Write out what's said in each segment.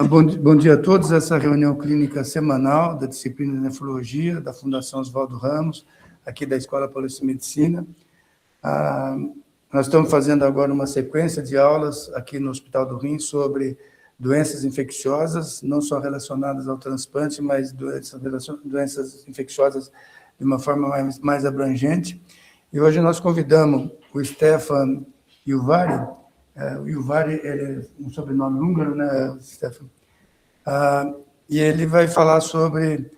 Bom dia a todos. Essa reunião clínica semanal da disciplina de nefrologia da Fundação Oswaldo Ramos, aqui da Escola Paulista de Medicina. Nós estamos fazendo agora uma sequência de aulas aqui no Hospital do Rim sobre doenças infecciosas, não só relacionadas ao transplante, mas doenças infecciosas de uma forma mais abrangente. E hoje nós convidamos o Stefan Ilvari. O Ilvari é um sobrenome húngaro, né, Stefan? E ele vai falar sobre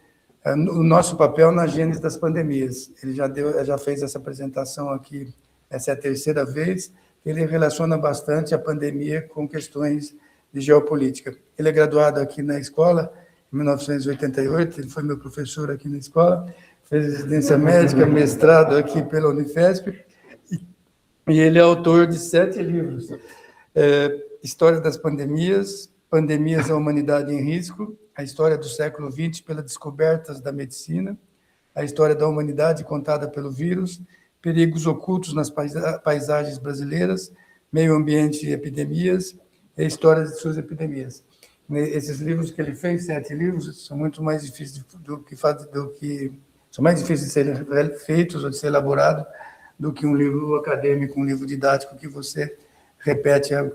o nosso papel na gênese das pandemias. Ele já fez essa apresentação aqui, essa é a terceira vez. Ele relaciona bastante a pandemia com questões de geopolítica. Ele é graduado aqui na escola em 1988, ele foi meu professor aqui na escola, fez residência médica, mestrado aqui pela Unifesp, e ele é autor de 7 livros. História das pandemias, Pandemias da Humanidade em Risco, a história do século XX pelas descobertas da medicina, a história da humanidade contada pelo vírus, perigos ocultos nas paisagens brasileiras, meio ambiente e epidemias, e a história de suas epidemias. Esses livros que ele fez, 7 livros, são muito mais difíceis são mais difíceis de serem feitos ou de ser elaborados do que um livro acadêmico, um livro didático que você repete a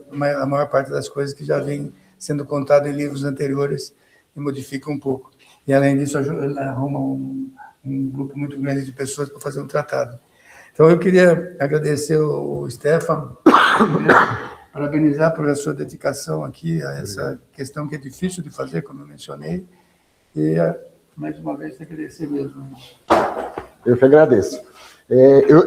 maior parte das coisas que já vem sendo contado em livros anteriores e modifica um pouco. E, além disso, arruma um grupo muito grande de pessoas para fazer um tratado. Então, eu queria agradecer o Stefan, parabenizar por a sua dedicação aqui a essa questão que é difícil de fazer, como eu mencionei, e, mais uma vez, agradecer mesmo. Eu que agradeço.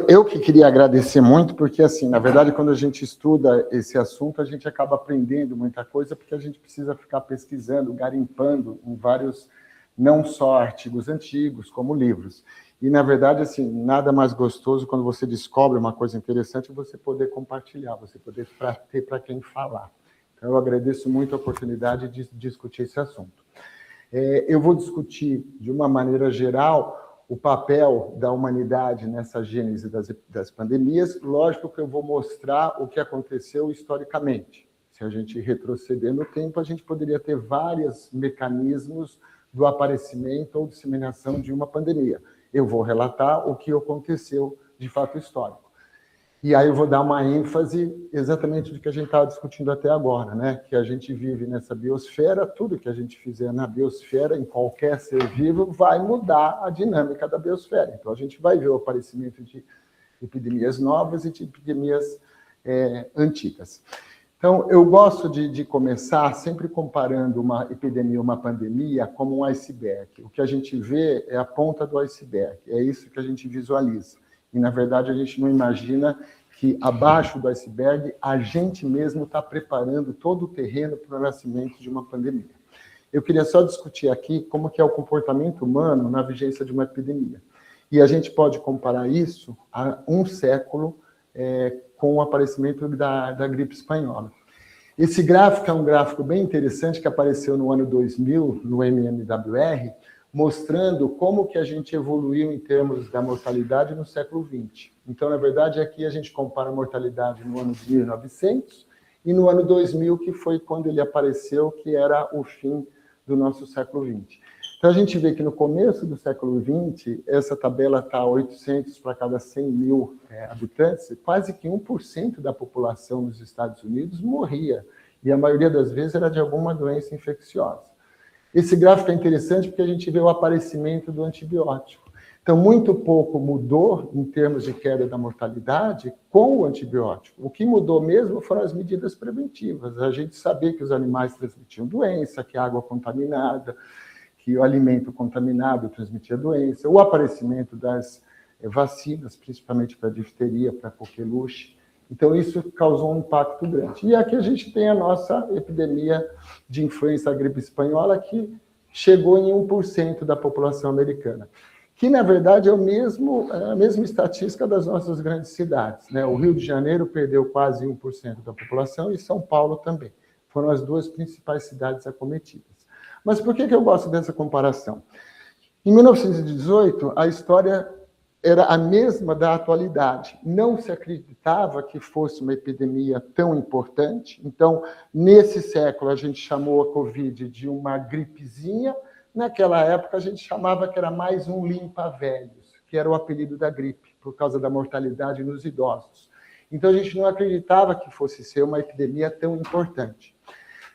Eu que queria agradecer muito, porque, assim, na verdade, quando a gente estuda esse assunto, a gente acaba aprendendo muita coisa, porque a gente precisa ficar pesquisando, garimpando em vários, não só artigos antigos, como livros. E, na verdade, assim, nada mais gostoso quando você descobre uma coisa interessante, você poder compartilhar, você poder ter para quem falar. Então, eu agradeço muito a oportunidade de discutir esse assunto. Eu vou discutir, de uma maneira geral, o papel da humanidade nessa gênese das pandemias. Lógico que eu vou mostrar o que aconteceu historicamente. Se a gente retroceder no tempo, a gente poderia ter vários mecanismos do aparecimento ou disseminação de uma pandemia. Eu vou relatar o que aconteceu de fato histórico. E aí eu vou dar uma ênfase exatamente do que a gente estava discutindo até agora, né? Que a gente vive nessa biosfera, tudo que a gente fizer na biosfera, em qualquer ser vivo, vai mudar a dinâmica da biosfera. Então, a gente vai ver o aparecimento de epidemias novas e de epidemias antigas. Então, eu gosto de começar sempre comparando uma epidemia, uma pandemia, como um iceberg. O que a gente vê é a ponta do iceberg, é isso que a gente visualiza. E, na verdade, a gente não imagina que, abaixo do iceberg, a gente mesmo está preparando todo o terreno para o nascimento de uma pandemia. Eu queria só discutir aqui como que é o comportamento humano na vigência de uma epidemia. E a gente pode comparar isso a um século com o aparecimento da gripe espanhola. Esse gráfico é um gráfico bem interessante que apareceu no ano 2000, no MMWR, mostrando como que a gente evoluiu em termos da mortalidade no século XX. Então, na verdade, aqui a gente compara a mortalidade no ano de 1900 e no ano 2000, que foi quando ele apareceu, que era o fim do nosso século XX. Então, a gente vê que no começo do século XX, essa tabela está 800 para cada 100 mil habitantes, quase que 1% da população nos Estados Unidos morria, e a maioria das vezes era de alguma doença infecciosa. Esse gráfico é interessante porque a gente vê o aparecimento do antibiótico. Então, muito pouco mudou em termos de queda da mortalidade com o antibiótico. O que mudou mesmo foram as medidas preventivas. A gente sabia que os animais transmitiam doença, que a água contaminada, que o alimento contaminado transmitia doença, o aparecimento das vacinas, principalmente para difteria, para coqueluche. Então, isso causou um impacto grande. E aqui a gente tem a nossa epidemia de influenza gripe espanhola, que chegou em 1% da população americana, que, na verdade, é a mesma estatística das nossas grandes cidades, né? O Rio de Janeiro perdeu quase 1% da população e São Paulo também. Foram as 2 principais cidades acometidas. Mas por que eu gosto dessa comparação? Em 1918, a história era a mesma da atualidade. Não se acreditava que fosse uma epidemia tão importante. Então, nesse século, a gente chamou a Covid de uma gripezinha. Naquela época, a gente chamava que era mais um limpa-velhos, que era o apelido da gripe, por causa da mortalidade nos idosos. Então, a gente não acreditava que fosse ser uma epidemia tão importante.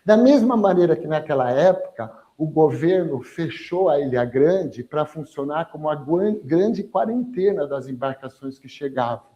Da mesma maneira que naquela época, o governo fechou a Ilha Grande para funcionar como a grande quarentena das embarcações que chegavam.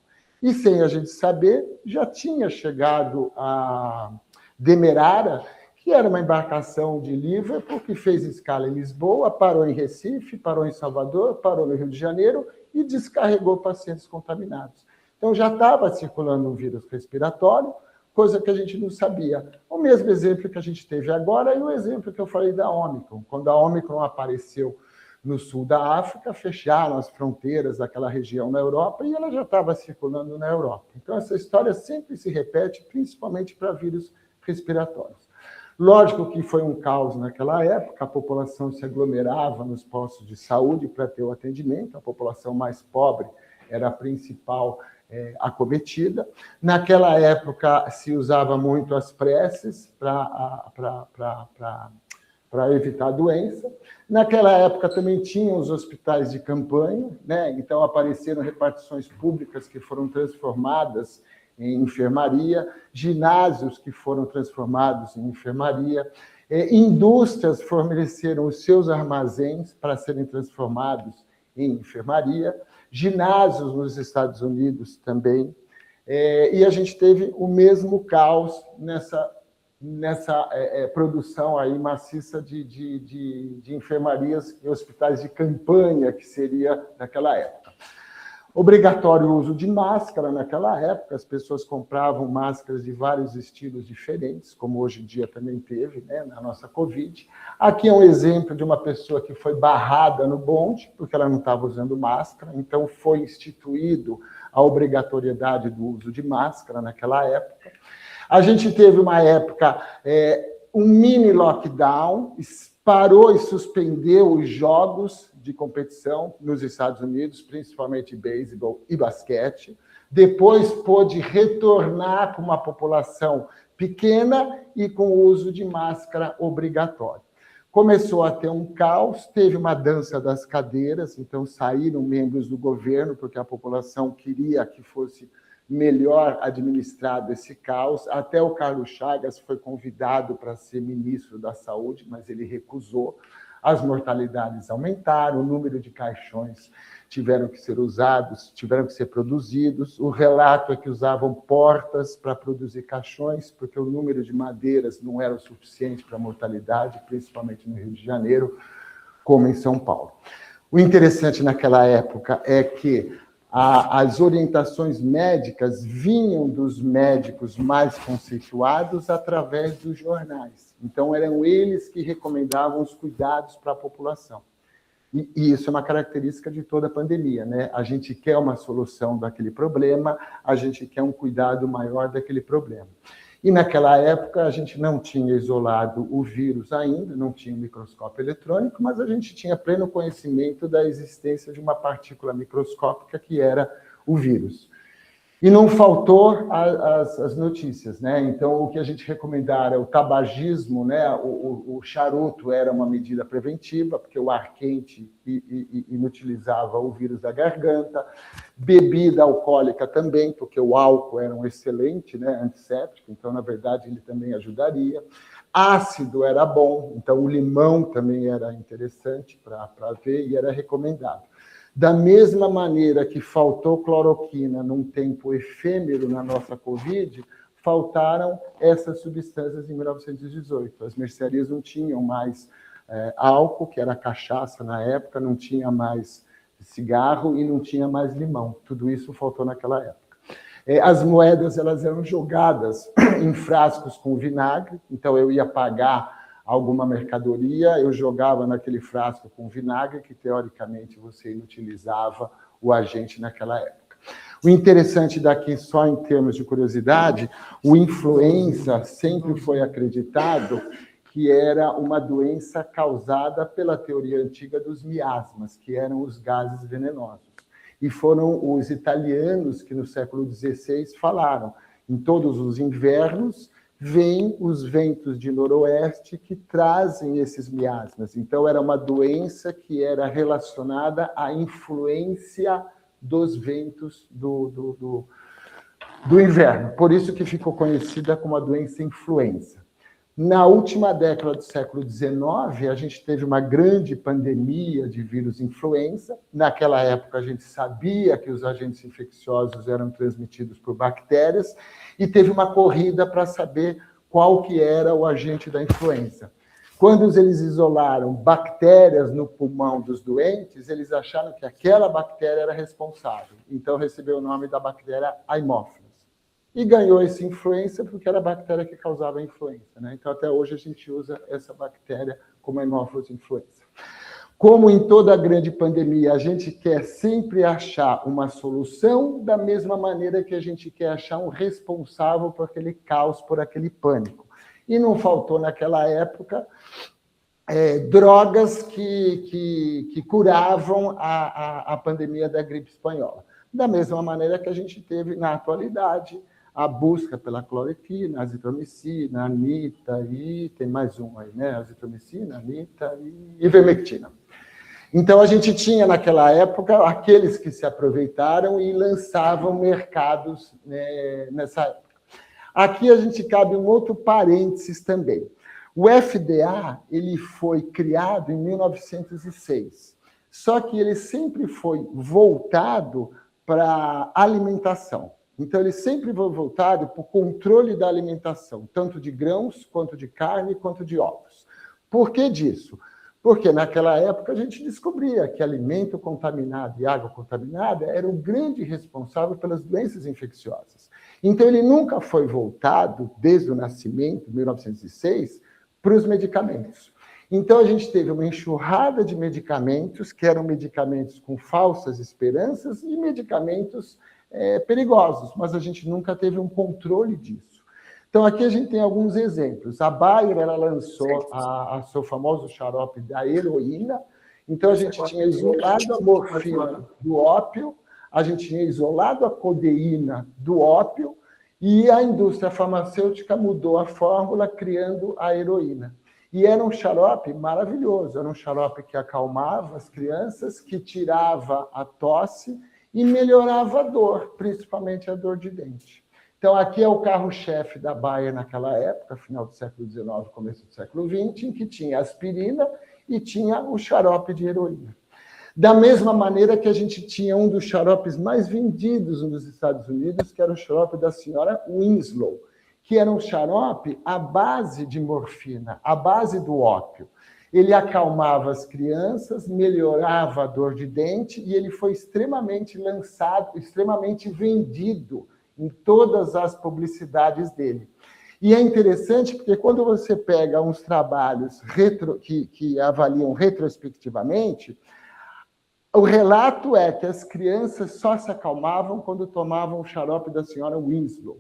E sem a gente saber, já tinha chegado a Demerara, que era uma embarcação de Liverpool, que fez escala em Lisboa, parou em Recife, parou em Salvador, parou no Rio de Janeiro e descarregou pacientes contaminados. Então já estava circulando um vírus respiratório, coisa que a gente não sabia. O mesmo exemplo que a gente teve agora e o exemplo que eu falei da Ômicron. Quando a Ômicron apareceu no sul da África, fecharam as fronteiras daquela região na Europa e ela já estava circulando na Europa. Então, essa história sempre se repete, principalmente para vírus respiratórios. Lógico que foi um caos naquela época, a população se aglomerava nos postos de saúde para ter o atendimento, a população mais pobre era a principal acometida. Naquela época se usava muito as preces para evitar a doença. Naquela época também tinham os hospitais de campanha, né? Então apareceram repartições públicas que foram transformadas em enfermaria, ginásios que foram transformados em enfermaria, indústrias forneceram os seus armazéns para serem transformados em enfermaria, ginásios nos Estados Unidos também, e a gente teve o mesmo caos nessa produção aí maciça de enfermarias e hospitais de campanha, que seria naquela época. Obrigatório o uso de máscara naquela época, as pessoas compravam máscaras de vários estilos diferentes, como hoje em dia também teve, né, na nossa Covid. Aqui é um exemplo de uma pessoa que foi barrada no bonde, porque ela não estava usando máscara, então foi instituído a obrigatoriedade do uso de máscara naquela época. A gente teve uma época, um mini lockdown, parou e suspendeu os jogos de competição nos Estados Unidos, principalmente beisebol e basquete. Depois pôde retornar com uma população pequena e com o uso de máscara obrigatório. Começou a ter um caos, teve uma dança das cadeiras, então saíram membros do governo, porque a população queria que fosse melhor administrado esse caos. Até o Carlos Chagas foi convidado para ser ministro da Saúde, mas ele recusou. As mortalidades aumentaram, o número de caixões tiveram que ser usados, tiveram que ser produzidos. O relato é que usavam portas para produzir caixões, porque o número de madeiras não era o suficiente para a mortalidade, principalmente no Rio de Janeiro, como em São Paulo. O interessante naquela época é que as orientações médicas vinham dos médicos mais conceituados através dos jornais. Então, eram eles que recomendavam os cuidados para a população. E isso é uma característica de toda a pandemia, né? A gente quer uma solução daquele problema, a gente quer um cuidado maior daquele problema. E naquela época a gente não tinha isolado o vírus ainda, não tinha microscópio eletrônico, mas a gente tinha pleno conhecimento da existência de uma partícula microscópica que era o vírus. E não faltou as notícias, né? Então, o que a gente recomendara, o tabagismo, né? O charuto era uma medida preventiva, porque o ar quente inutilizava o vírus da garganta. Bebida alcoólica também, porque o álcool era um excelente, né, antisséptico, então, na verdade, ele também ajudaria. Ácido era bom, então o limão também era interessante para ver e era recomendado. Da mesma maneira que faltou cloroquina num tempo efêmero na nossa Covid, faltaram essas substâncias em 1918. As mercearias não tinham mais álcool, que era cachaça na época, não tinha mais cigarro e não tinha mais limão. Tudo isso faltou naquela época. As moedas elas eram jogadas em frascos com vinagre, então eu ia pagar alguma mercadoria, eu jogava naquele frasco com vinagre, que teoricamente você inutilizava o agente naquela época. O interessante daqui, só em termos de curiosidade, o influenza sempre foi acreditado que era uma doença causada pela teoria antiga dos miasmas, que eram os gases venenosos. E foram os italianos que, no século XVI, falaram: em todos os invernos, vêm os ventos de noroeste que trazem esses miasmas. Então, era uma doença que era relacionada à influência dos ventos do inverno. Por isso que ficou conhecida como a doença influenza. Na última década do século XIX, a gente teve uma grande pandemia de vírus influenza. Naquela época, a gente sabia que os agentes infecciosos eram transmitidos por bactérias e teve uma corrida para saber qual que era o agente da influenza. Quando eles isolaram bactérias no pulmão dos doentes, eles acharam que aquela bactéria era responsável. Então, recebeu o nome da bactéria Haemophilus. E ganhou essa influenza porque era a bactéria que causava a influenza, né? Então, até hoje, a gente usa essa bactéria como Haemophilus influenza. Como em toda grande pandemia, a gente quer sempre achar uma solução, da mesma maneira que a gente quer achar um responsável por aquele caos, por aquele pânico. E não faltou, naquela época, drogas que curavam a pandemia da gripe espanhola. Da mesma maneira que a gente teve, na atualidade, a busca pela clorexina, azitromicina, anita e tem mais um aí, né? Azitromicina, anita e ivermectina. Então, a gente tinha, naquela época, aqueles que se aproveitaram e lançavam mercados, né, nessa época. Aqui a gente cabe um outro parênteses também. O FDA ele foi criado em 1906, só que ele sempre foi voltado para alimentação. Então, ele sempre foi voltado para o controle da alimentação, tanto de grãos, quanto de carne, quanto de ovos. Por que disso? Porque naquela época a gente descobria que alimento contaminado e água contaminada era o grande responsável pelas doenças infecciosas. Então, ele nunca foi voltado, desde o nascimento, 1906, para os medicamentos. Então, a gente teve uma enxurrada de medicamentos, que eram medicamentos com falsas esperanças e medicamentos perigosos, mas a gente nunca teve um controle disso. Então, aqui a gente tem alguns exemplos. A Bayer, ela lançou a seu famoso xarope da heroína. Então, a gente tinha isolado a morfina do ópio, a gente tinha isolado a codeína do ópio, e a indústria farmacêutica mudou a fórmula, criando a heroína. E era um xarope maravilhoso, era um xarope que acalmava as crianças, que tirava a tosse e melhorava a dor, principalmente a dor de dente. Então, aqui é o carro-chefe da Bayer naquela época, final do século XIX, começo do século XX, em que tinha aspirina e tinha o xarope de heroína. Da mesma maneira que a gente tinha um dos xaropes mais vendidos nos Estados Unidos, que era o xarope da senhora Winslow, que era um xarope à base de morfina, à base do ópio. Ele acalmava as crianças, melhorava a dor de dente e ele foi extremamente lançado, extremamente vendido em todas as publicidades dele. E é interessante porque quando você pega uns trabalhos que avaliam retrospectivamente, o relato é que as crianças só se acalmavam quando tomavam o xarope da senhora Winslow.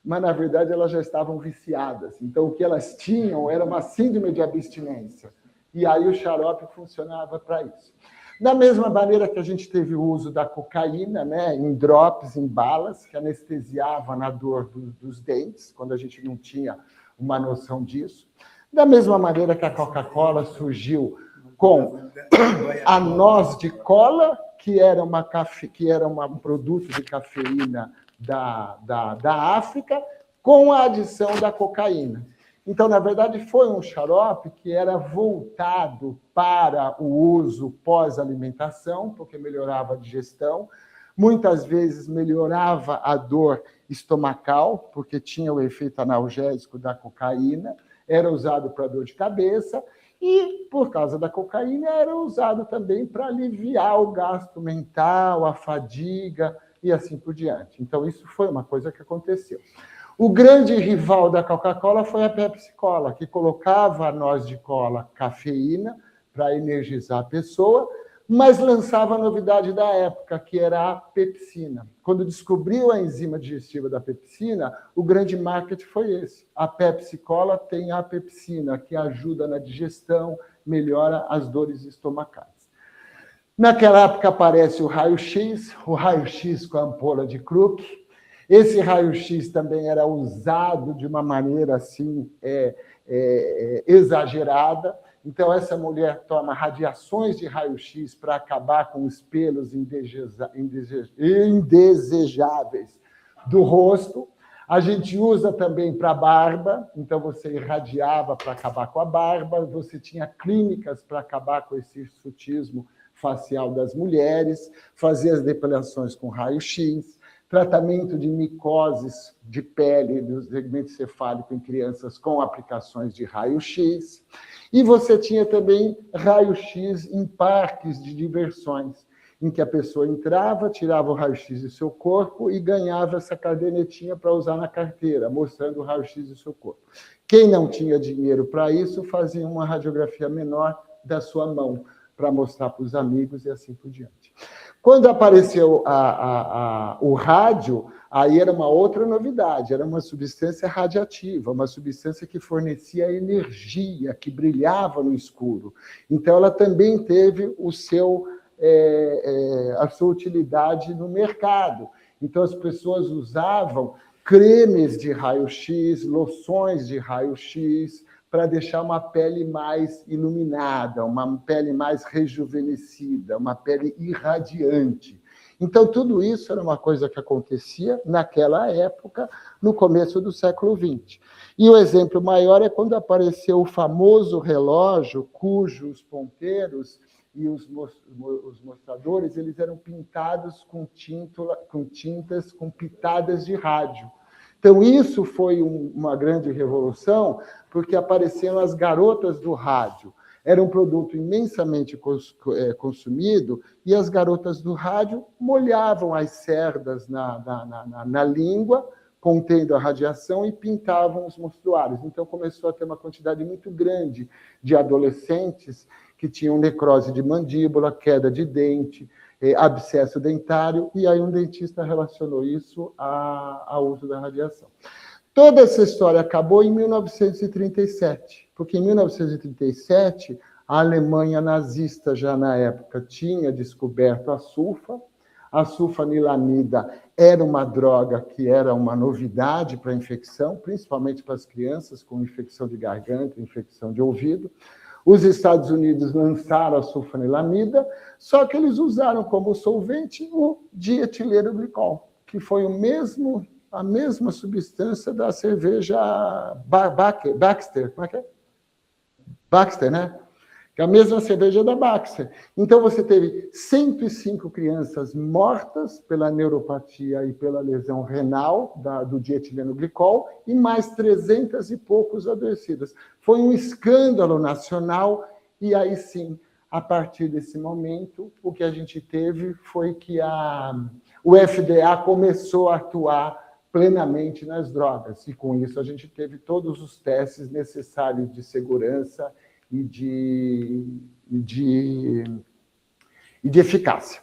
Mas, na verdade, elas já estavam viciadas. Então, o que elas tinham era uma síndrome de abstinência. E aí o xarope funcionava para isso. Da mesma maneira que a gente teve o uso da cocaína, né, em drops, em balas, que anestesiava na dor dos dentes, quando a gente não tinha uma noção disso. Da mesma maneira que a Coca-Cola surgiu com a noz de cola, que era um produto de cafeína da África, com a adição da cocaína. Então, na verdade, foi um xarope que era voltado para o uso pós-alimentação, porque melhorava a digestão, muitas vezes melhorava a dor estomacal, porque tinha o efeito analgésico da cocaína, era usado para dor de cabeça, e, por causa da cocaína, era usado também para aliviar o gasto mental, a fadiga, e assim por diante. Então, isso foi uma coisa que aconteceu. O grande rival da Coca-Cola foi a Pepsi-Cola, que colocava a noz de cola cafeína para energizar a pessoa, mas lançava a novidade da época, que era a pepsina. Quando descobriu a enzima digestiva da pepsina, o grande marketing foi esse. A Pepsi-Cola tem a pepsina, que ajuda na digestão, melhora as dores estomacais. Naquela época aparece o raio-x com a ampola de Krupp. Esse raio-x também era usado de uma maneira assim exagerada. Então, essa mulher toma radiações de raio-x para acabar com os pelos indesejáveis do rosto. A gente usa também para a barba, então você irradiava para acabar com a barba, você tinha clínicas para acabar com esse hirsutismo facial das mulheres, fazia as depilações com raio-x, tratamento de micoses de pele do segmento cefálico em crianças com aplicações de raio-x. E você tinha também raio-x em parques de diversões, em que a pessoa entrava, tirava o raio-x do seu corpo e ganhava essa cadernetinha para usar na carteira, mostrando o raio-x do seu corpo. Quem não tinha dinheiro para isso, fazia uma radiografia menor da sua mão, para mostrar para os amigos e assim por diante. Quando apareceu o rádio, aí era uma outra novidade, era uma substância radiativa, uma substância que fornecia energia, que brilhava no escuro. Então, ela também teve a sua utilidade no mercado. Então, as pessoas usavam cremes de raio-x, loções de raio-x, para deixar uma pele mais iluminada, uma pele mais rejuvenescida, uma pele irradiante. Então, tudo isso era uma coisa que acontecia naquela época, no começo do século XX. E o exemplo maior é quando apareceu o famoso relógio, cujos ponteiros e os mostradores eles eram pintados com tintas, com pitadas de rádio. Então, isso foi uma grande revolução, porque apareceram as garotas do rádio. Era um produto imensamente consumido, e as garotas do rádio molhavam as cerdas na língua, contendo a radiação, e pintavam os mostruários. Então, começou a ter uma quantidade muito grande de adolescentes que tinham necrose de mandíbula, queda de dente, abscesso dentário, e aí um dentista relacionou isso ao uso da radiação. Toda essa história acabou em 1937, porque em 1937 a Alemanha nazista já na época tinha descoberto a sulfanilamida era uma droga que era uma novidade para a infecção, principalmente para as crianças com infecção de garganta, infecção de ouvido. Os Estados Unidos lançaram a sulfanilamida, só que eles usaram como solvente o dietileroglicol, que foi a mesma substância da cerveja Baxter. Como é que é? Baxter, né? Que é a mesma cerveja da Baxter. Então, você teve 105 crianças mortas pela neuropatia e pela lesão renal do dietilenoglicol e mais 300 e poucos adoecidas. Foi um escândalo nacional e aí sim, a partir desse momento, o que a gente teve foi que o FDA começou a atuar plenamente nas drogas e com isso a gente teve todos os testes necessários de segurança e de eficácia.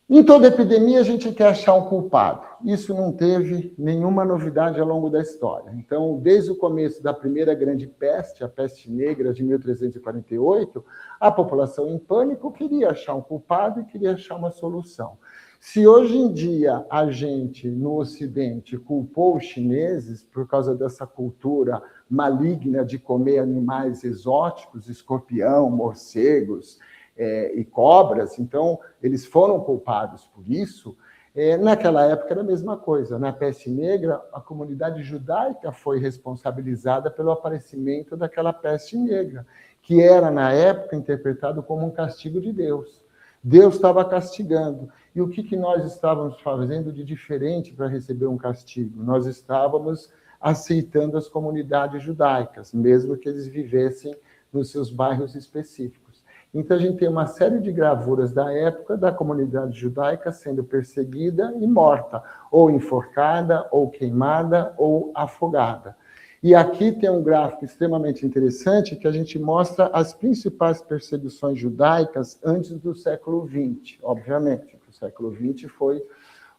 Em toda epidemia, a gente quer achar um culpado. Isso não teve nenhuma novidade ao longo da história. Então, desde o começo da primeira grande peste, a peste negra de 1348, a população em pânico queria achar um culpado e queria achar uma solução. Se hoje em dia a gente, no Ocidente, culpou os chineses por causa dessa cultura maligna de comer animais exóticos, escorpião, morcegos e cobras, então eles foram culpados por isso, naquela época era a mesma coisa. Na peste negra, a comunidade judaica foi responsabilizada pelo aparecimento daquela peste negra, que era, na época, interpretado como um castigo de Deus. Deus estava castigando. E o que nós estávamos fazendo de diferente para receber um castigo? Nós estávamos aceitando as comunidades judaicas, mesmo que eles vivessem nos seus bairros específicos. Então, a gente tem uma série de gravuras da época da comunidade judaica sendo perseguida e morta, ou enforcada, ou queimada, ou afogada. E aqui tem um gráfico extremamente interessante que a gente mostra as principais perseguições judaicas antes do século XX, obviamente. O século XX foi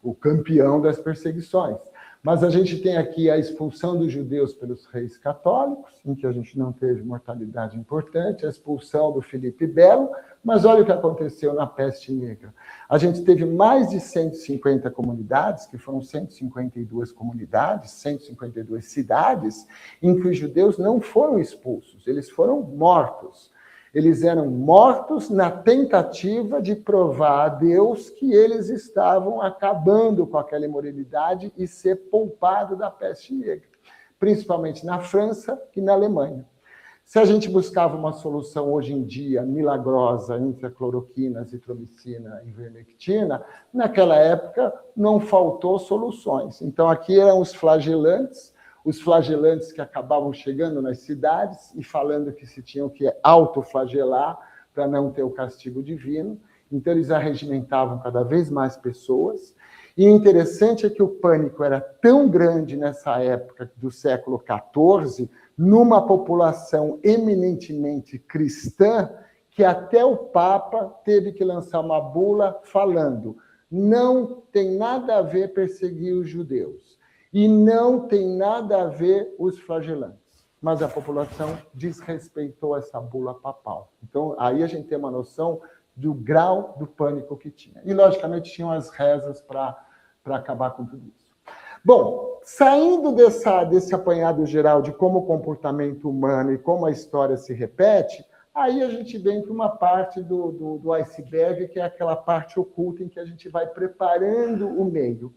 o campeão das perseguições. Mas a gente tem aqui a expulsão dos judeus pelos reis católicos, em que a gente não teve mortalidade importante, a expulsão do Filipe Belo, mas olha o que aconteceu na peste negra. A gente teve mais de 150 comunidades, que foram 152 comunidades, 152 cidades, em que os judeus não foram expulsos, eles foram mortos. Eles eram mortos na tentativa de provar a Deus que eles estavam acabando com aquela imoralidade e ser poupado da peste negra, principalmente na França e na Alemanha. Se a gente buscava uma solução hoje em dia milagrosa entre a cloroquina, azitromicina e ivermectina, naquela época não faltou soluções. Então aqui eram os flagelantes que acabavam chegando nas cidades e falando que se tinham que autoflagelar para não ter o castigo divino. Então, eles arregimentavam cada vez mais pessoas. E o interessante é que o pânico era tão grande nessa época do século XIV, numa população eminentemente cristã, que até o Papa teve que lançar uma bula falando: não tem nada a ver perseguir os judeus. E não tem nada a ver os flagelantes. Mas a população desrespeitou essa bula papal. Então, aí a gente tem uma noção do grau do pânico que tinha. E, logicamente, tinham as rezas para acabar com tudo isso. Bom, saindo desse apanhado geral de como o comportamento humano e como a história se repete, aí a gente vem para uma parte do iceberg, que é aquela parte oculta em que a gente vai preparando o meio.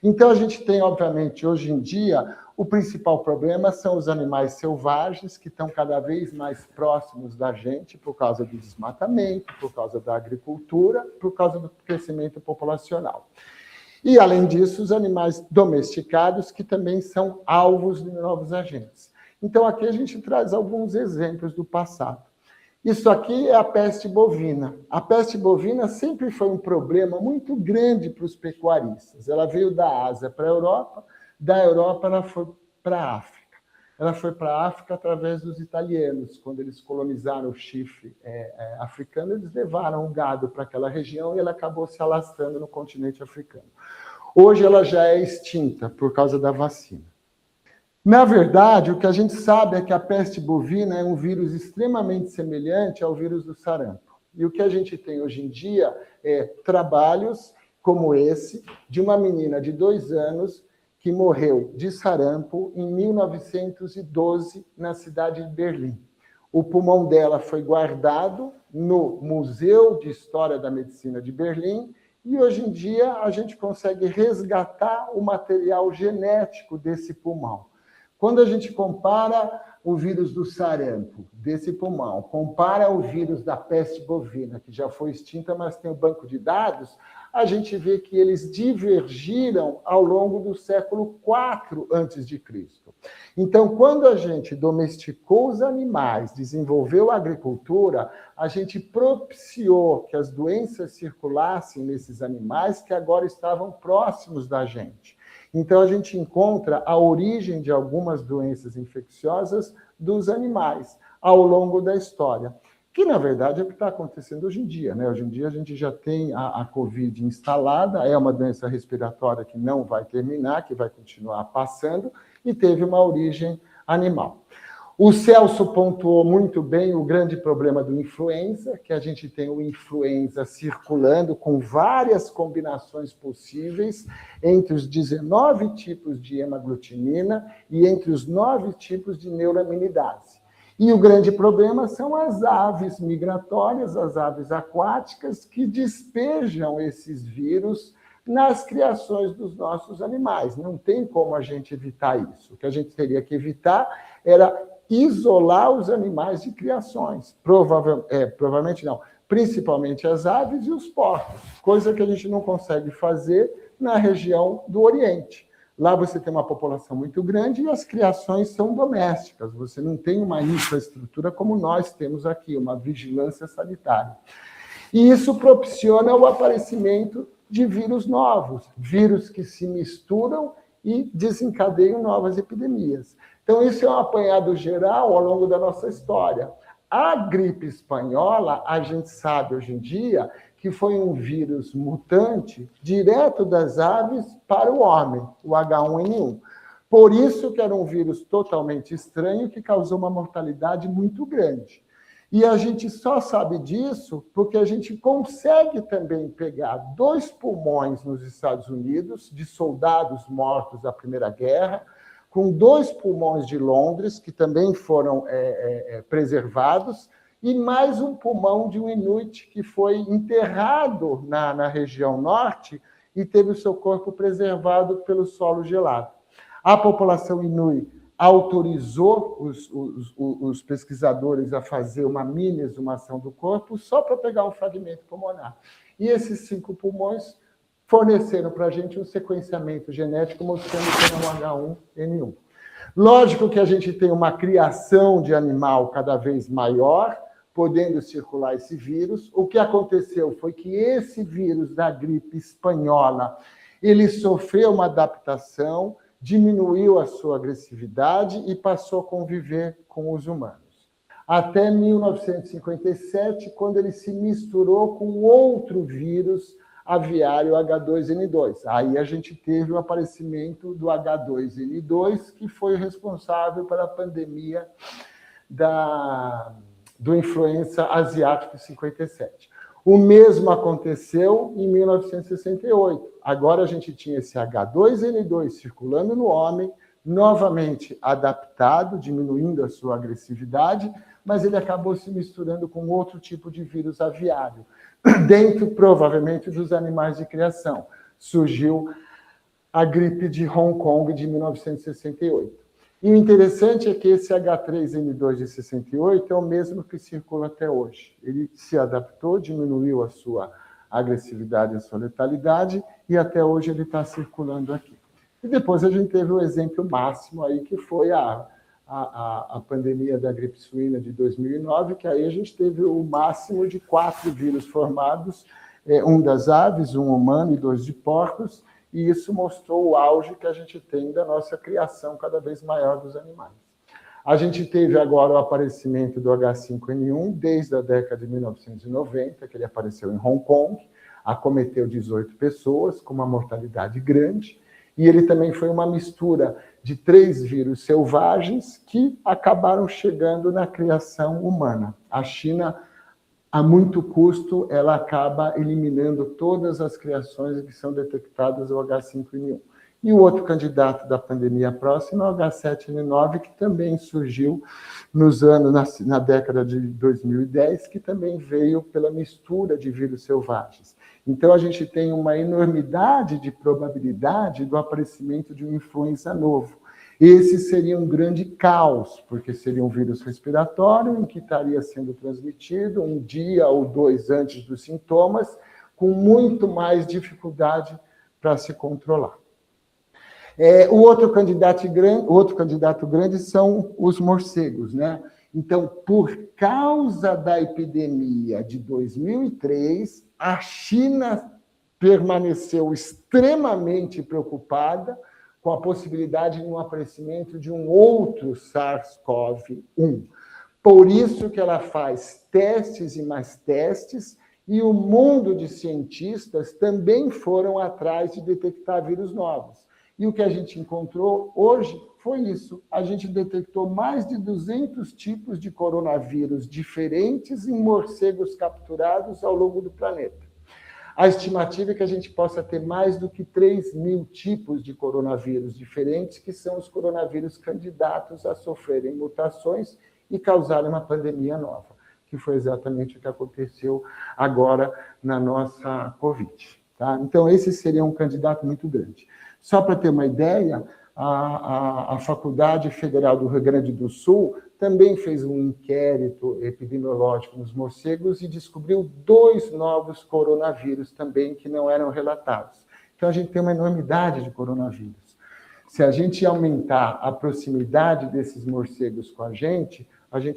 Então, a gente tem, obviamente, hoje em dia, o principal problema são os animais selvagens, que estão cada vez mais próximos da gente por causa do desmatamento, por causa da agricultura, por causa do crescimento populacional. E, além disso, os animais domesticados, que também são alvos de novos agentes. Então, aqui a gente traz alguns exemplos do passado. Isso aqui é a peste bovina. A peste bovina sempre foi um problema muito grande para os pecuaristas. Ela veio da Ásia para a Europa, da Europa ela foi para a África. Ela foi para a África através dos italianos. Quando eles colonizaram o chifre africano, eles levaram o gado para aquela região e ela acabou se alastrando no continente africano. Hoje ela já é extinta por causa da vacina. Na verdade, o que a gente sabe é que a peste bovina é um vírus extremamente semelhante ao vírus do sarampo. E o que a gente tem hoje em dia é trabalhos como esse, de uma menina de 2 anos que morreu de sarampo em 1912, na cidade de Berlim. O pulmão dela foi guardado no Museu de História da Medicina de Berlim, e hoje em dia a gente consegue resgatar o material genético desse pulmão. Quando a gente compara o vírus do sarampo, desse pulmão, compara o vírus da peste bovina, que já foi extinta, mas tem o banco de dados, a gente vê que eles divergiram ao longo do século IV a.C. Então, quando a gente domesticou os animais, desenvolveu a agricultura, a gente propiciou que as doenças circulassem nesses animais que agora estavam próximos da gente. Então, a gente encontra a origem de algumas doenças infecciosas dos animais ao longo da história, que, na verdade, é o que está acontecendo hoje em dia, né? Hoje em dia, a gente já tem a Covid instalada, é uma doença respiratória que não vai terminar, que vai continuar passando, e teve uma origem animal. O Celso pontuou muito bem o grande problema do influenza, que a gente tem o influenza circulando com várias combinações possíveis entre os 19 tipos de hemaglutinina e entre os 9 tipos de neuraminidase. E o grande problema são as aves migratórias, as aves aquáticas, que despejam esses vírus nas criações dos nossos animais. Não tem como a gente evitar isso. O que a gente teria que evitar era isolar os animais de criações. Provavelmente não. Principalmente as aves e os porcos, coisa que a gente não consegue fazer na região do Oriente. Lá você tem uma população muito grande e as criações são domésticas. Você não tem uma infraestrutura como nós temos aqui, uma vigilância sanitária. E isso propiciona o aparecimento de vírus novos, vírus que se misturam e desencadeiam novas epidemias. Então, isso é um apanhado geral ao longo da nossa história. A gripe espanhola, a gente sabe hoje em dia que foi um vírus mutante direto das aves para o homem, o H1N1. Por isso que era um vírus totalmente estranho que causou uma mortalidade muito grande. E a gente só sabe disso porque a gente consegue também pegar 2 pulmões nos Estados Unidos, de soldados mortos da Primeira Guerra, com 2 pulmões de Londres, que também foram preservados, e mais um pulmão de um Inuit que foi enterrado na região norte e teve o seu corpo preservado pelo solo gelado. A população Inuit autorizou os pesquisadores a fazer uma mini exumação do corpo só para pegar um fragmento pulmonar. E esses 5 pulmões forneceram para a gente um sequenciamento genético mostrando que era um H1N1. Lógico que a gente tem uma criação de animal cada vez maior, podendo circular esse vírus. O que aconteceu foi que esse vírus da gripe espanhola, ele sofreu uma adaptação, diminuiu a sua agressividade e passou a conviver com os humanos. Até 1957, quando ele se misturou com outro vírus aviário H2N2. Aí a gente teve o aparecimento do H2N2, que foi responsável pela pandemia do influenza asiático em 57. O mesmo aconteceu em 1968. Agora a gente tinha esse H2N2 circulando no homem, novamente adaptado, diminuindo a sua agressividade, mas ele acabou se misturando com outro tipo de vírus aviário, dentro, provavelmente, dos animais de criação. Surgiu a gripe de Hong Kong de 1968. E o interessante é que esse H3N2 de 68 é o mesmo que circula até hoje. Ele se adaptou, diminuiu a sua agressividade, a sua letalidade, e até hoje ele está circulando aqui. E depois a gente teve o exemplo máximo aí, que foi a pandemia da gripe suína de 2009, que aí a gente teve o máximo de 4 vírus formados, um das aves, um humano e 2 de porcos, e isso mostrou o auge que a gente tem da nossa criação cada vez maior dos animais. A gente teve agora o aparecimento do H5N1 desde a década de 1990, que ele apareceu em Hong Kong, acometeu 18 pessoas, com uma mortalidade grande, e ele também foi uma mistura de 3 vírus selvagens que acabaram chegando na criação humana. A China, a muito custo, ela acaba eliminando todas as criações que são detectadas o H5N1. E o outro candidato da pandemia próxima é o H7N9, que também surgiu na década de 2010, que também veio pela mistura de vírus selvagens. Então, a gente tem uma enormidade de probabilidade do aparecimento de uma influenza novo. Esse seria um grande caos, porque seria um vírus respiratório em que estaria sendo transmitido 1 dia ou 2 antes dos sintomas, com muito mais dificuldade para se controlar. O outro candidato grande são os morcegos, né? Então, por causa da epidemia de 2003, a China permaneceu extremamente preocupada com a possibilidade de um aparecimento de um outro SARS-CoV-1. Por isso que ela faz testes e mais testes, e o mundo de cientistas também foram atrás de detectar vírus novos. E o que a gente encontrou hoje foi isso. A gente detectou mais de 200 tipos de coronavírus diferentes em morcegos capturados ao longo do planeta. A estimativa é que a gente possa ter mais do que 3.000 tipos de coronavírus diferentes, que são os coronavírus candidatos a sofrerem mutações e causarem uma pandemia nova, que foi exatamente o que aconteceu agora na nossa Covid. Tá? Então, esse seria um candidato muito grande. Só para ter uma ideia, a Faculdade Federal do Rio Grande do Sul também fez um inquérito epidemiológico nos morcegos e descobriu 2 novos coronavírus também que não eram relatados. Então, a gente tem uma enormidade de coronavírus. Se a gente aumentar a proximidade desses morcegos com a gente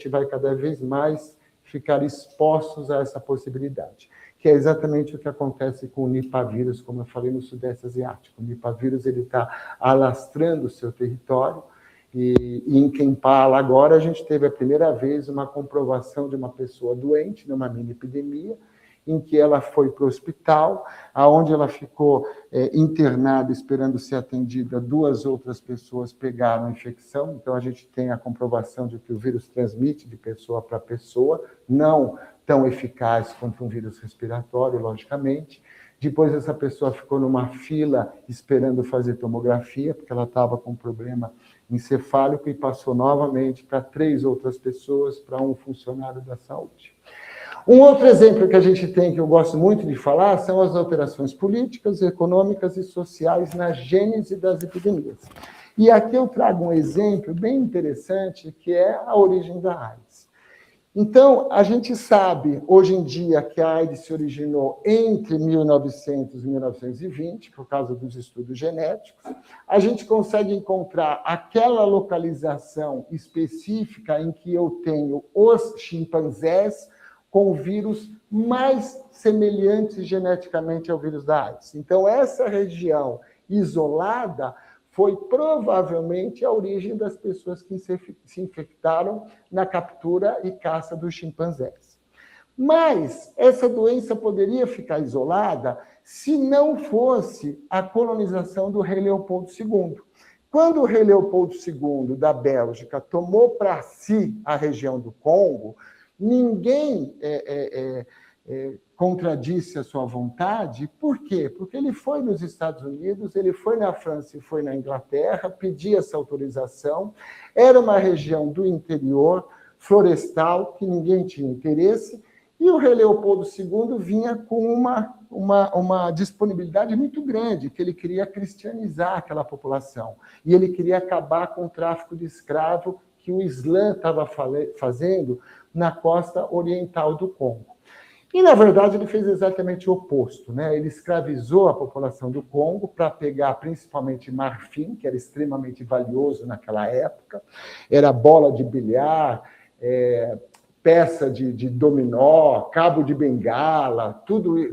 vai cada vez mais ficar expostos a essa possibilidade, que é exatamente o que acontece com o Nipah vírus, como eu falei, no Sudeste Asiático. O Nipah vírus está alastrando o seu território, e em Kampala agora a gente teve a primeira vez uma comprovação de uma pessoa doente, numa mini epidemia, em que ela foi para o hospital, aonde ela ficou internada esperando ser atendida. 2 outras pessoas pegaram a infecção, então a gente tem a comprovação de que o vírus transmite de pessoa para pessoa, não tão eficaz quanto um vírus respiratório, logicamente. Depois essa pessoa ficou numa fila esperando fazer tomografia, porque ela estava com problema encefálico, e passou novamente para 3 outras pessoas, para um funcionário da saúde. Um outro exemplo que a gente tem, que eu gosto muito de falar, são as alterações políticas, econômicas e sociais na gênese das epidemias. E aqui eu trago um exemplo bem interessante, que é a origem da AIDS. Então, a gente sabe, hoje em dia, que a AIDS se originou entre 1900 e 1920, por causa dos estudos genéticos. A gente consegue encontrar aquela localização específica em que eu tenho os chimpanzés com vírus mais semelhantes geneticamente ao vírus da AIDS. Então, essa região isolada foi provavelmente a origem das pessoas que se infectaram na captura e caça dos chimpanzés. Mas essa doença poderia ficar isolada se não fosse a colonização do rei Leopoldo II. Quando o rei Leopoldo II, da Bélgica, tomou para si a região do Congo, ninguém contradisse a sua vontade. Por quê? Porque ele foi nos Estados Unidos, ele foi na França e foi na Inglaterra, pedia essa autorização. Era uma região do interior, florestal, que ninguém tinha interesse, e o rei Leopoldo II vinha com uma disponibilidade muito grande, que ele queria cristianizar aquela população, e ele queria acabar com o tráfico de escravo que o Islã estava fazendo na costa oriental do Congo. E, na verdade, ele fez exatamente o oposto, né? Ele escravizou a população do Congo para pegar principalmente marfim, que era extremamente valioso naquela época, era bola de bilhar, peça de dominó, cabo de bengala,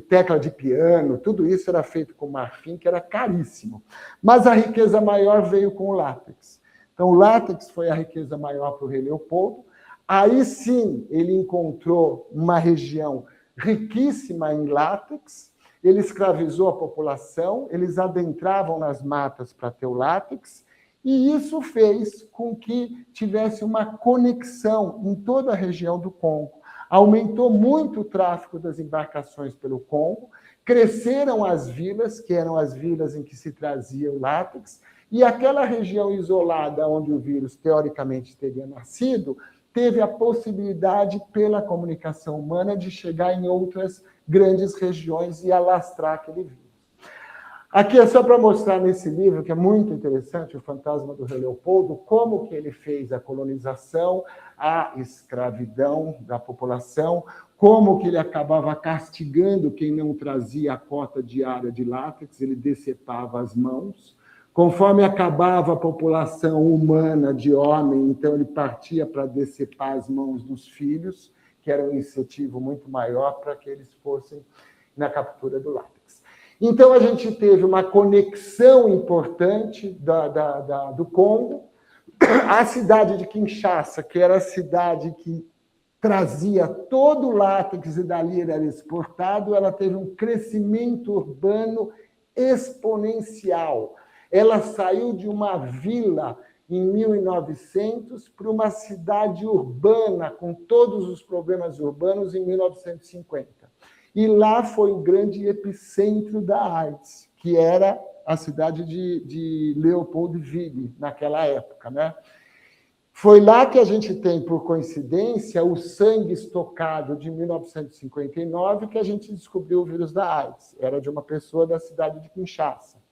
tecla de piano, tudo isso era feito com marfim, que era caríssimo. Mas a riqueza maior veio com o látex. Então, o látex foi a riqueza maior para o rei Leopoldo. Aí sim, ele encontrou uma região riquíssima em látex, ele escravizou a população, eles adentravam nas matas para ter o látex, e isso fez com que tivesse uma conexão em toda a região do Congo. Aumentou muito o tráfego das embarcações pelo Congo, cresceram as vilas, que eram as vilas em que se trazia o látex, e aquela região isolada onde o vírus teoricamente teria nascido, teve a possibilidade, pela comunicação humana, de chegar em outras grandes regiões e alastrar aquele vírus. Aqui é só para mostrar nesse livro, que é muito interessante, O Fantasma do Rei Leopoldo, como que ele fez a colonização, a escravidão da população, como que ele acabava castigando quem não trazia a cota diária de látex, ele decepava as mãos. Conforme acabava a população humana de homem, então ele partia para decepar as mãos dos filhos, que era um incentivo muito maior para que eles fossem na captura do látex. Então, a gente teve uma conexão importante do Congo. A cidade de Kinshasa, que era a cidade que trazia todo o látex e dali era exportado, ela teve um crescimento urbano exponencial. Ela saiu de uma vila em 1900 para uma cidade urbana, com todos os problemas urbanos, em 1950. E lá foi o grande epicentro da AIDS, que era a cidade de Leopoldville, naquela época, né? Foi lá que a gente tem, por coincidência, o sangue estocado de 1959, que a gente descobriu o vírus da AIDS. Era de uma pessoa da cidade de Kinshasa.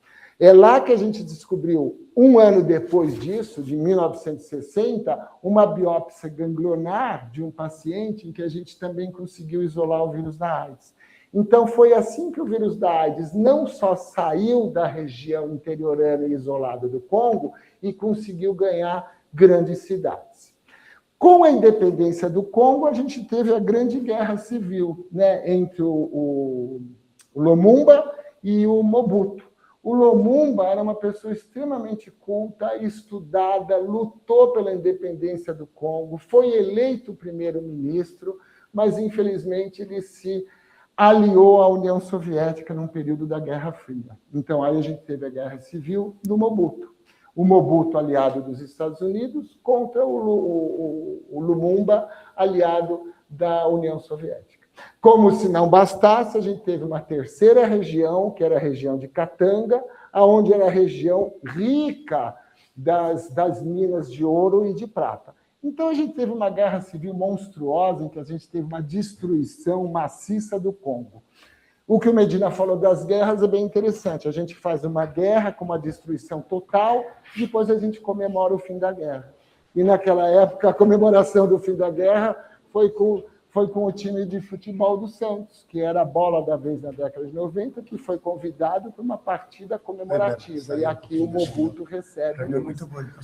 É lá que a gente descobriu, um ano depois disso, de 1960, uma biópsia ganglionar de um paciente em que a gente também conseguiu isolar o vírus da AIDS. Então, foi assim que o vírus da AIDS não só saiu da região interiorana e isolada do Congo e conseguiu ganhar grandes cidades. Com a independência do Congo, a gente teve a grande guerra civil, né, entre o Lumumba e o Mobutu. O Lumumba era uma pessoa extremamente culta, estudada, lutou pela independência do Congo, foi eleito primeiro-ministro, mas, infelizmente, ele se aliou a União Soviética num período da Guerra Fria. Então, aí a gente teve a Guerra Civil do Mobutu. O Mobutu, aliado dos Estados Unidos, contra o Lumumba, aliado da União Soviética. Como se não bastasse, a gente teve uma terceira região, que era a região de Katanga, onde era a região rica das minas de ouro e de prata. Então, a gente teve uma guerra civil monstruosa, em que a gente teve uma destruição maciça do Congo. O que o Medina falou das guerras é bem interessante. A gente faz uma guerra com uma destruição total, depois a gente comemora o fim da guerra. E, naquela época, a comemoração do fim da guerra foi com o time de futebol do Santos, que era a bola da vez na década de 90, que foi convidado para uma partida comemorativa. E aqui o Mobutu recebe.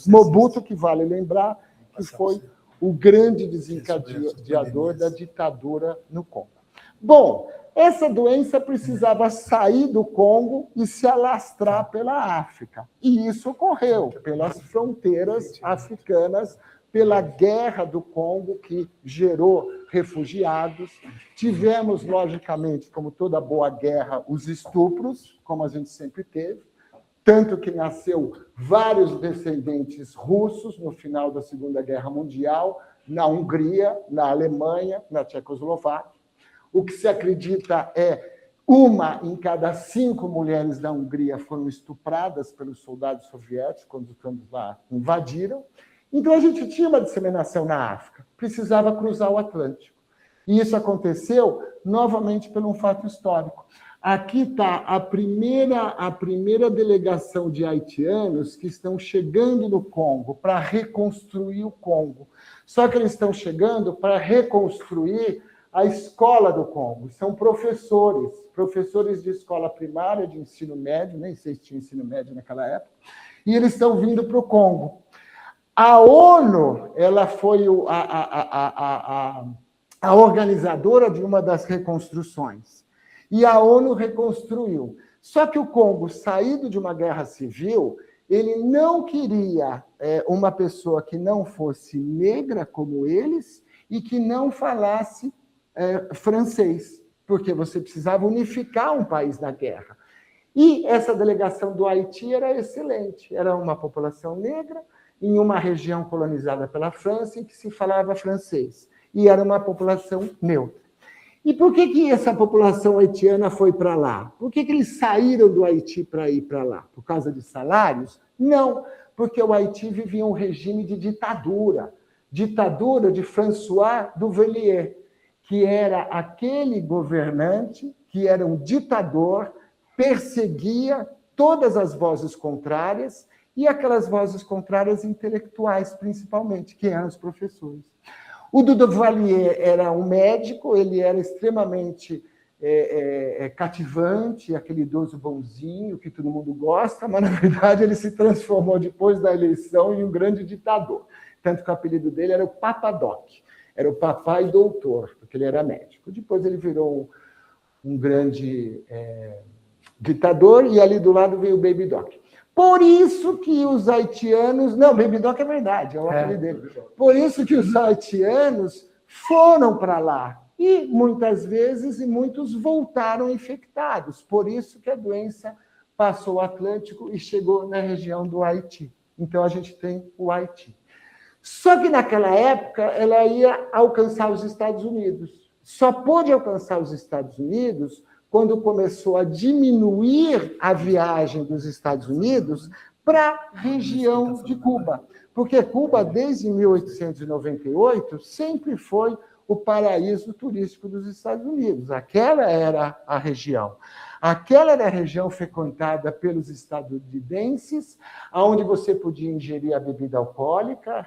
Mobutu, que vale lembrar, que foi o grande desencadeador da ditadura no Congo. Bom, essa doença precisava sair do Congo e se alastrar pela África. E isso ocorreu pelas fronteiras africanas, pela guerra do Congo, que gerou refugiados. Tivemos, logicamente, como toda boa guerra, os estupros, como a gente sempre teve, tanto que nasceu vários descendentes russos no final da Segunda Guerra Mundial, na Hungria, na Alemanha, na Tchecoslováquia. O que se acredita é 1 em cada 5 mulheres da Hungria foram estupradas pelos soldados soviéticos quando os campos lá invadiram. Então, a gente tinha uma disseminação na África, precisava cruzar o Atlântico. E isso aconteceu, novamente, por um fato histórico. Aqui está a primeira delegação de haitianos que estão chegando no Congo para reconstruir o Congo. Só que eles estão chegando para reconstruir a escola do Congo. São professores de escola primária, de ensino médio, nem sei se tinha ensino médio naquela época, e eles estão vindo para o Congo. A ONU, ela foi a organizadora de uma das reconstruções. E a ONU reconstruiu. Só que o Congo, saído de uma guerra civil, ele não queria uma pessoa que não fosse negra como eles e que não falasse francês, porque você precisava unificar um país na guerra. E essa delegação do Haiti era excelente. Era uma população negra em uma região colonizada pela França em que se falava francês. E era uma população neutra. E por que essa população haitiana foi para lá? Por que eles saíram do Haiti para ir para lá? Por causa de salários? Não, porque o Haiti vivia um regime de ditadura. Ditadura de François Duvalier, que era aquele governante que era um ditador, perseguia todas as vozes contrárias, e aquelas vozes contrárias intelectuais, principalmente, que eram os professores. O Duvalier era um médico, ele era extremamente cativante, aquele idoso bonzinho que todo mundo gosta, mas, na verdade, ele se transformou, depois da eleição, em um grande ditador. Tanto que o apelido dele era o Papadoc, era o papai doutor, porque ele era médico. Depois ele virou um grande ditador, e ali do lado veio o Baby Doc. Por isso que os haitianos... Não, Baby Doc é verdade, é o apelido dele. Por isso que os haitianos foram para lá. E, muitas vezes, muitos voltaram infectados. Por isso que a doença passou o Atlântico e chegou na região do Haiti. Então, a gente tem o Haiti. Só que, naquela época, ela ia alcançar os Estados Unidos. Só pôde alcançar os Estados Unidos quando começou a diminuir a viagem dos Estados Unidos para a região de Cuba. Porque Cuba, desde 1898, sempre foi o paraíso turístico dos Estados Unidos. Aquela era a região. Aquela era a região frequentada pelos estadunidenses, onde você podia ingerir a bebida alcoólica,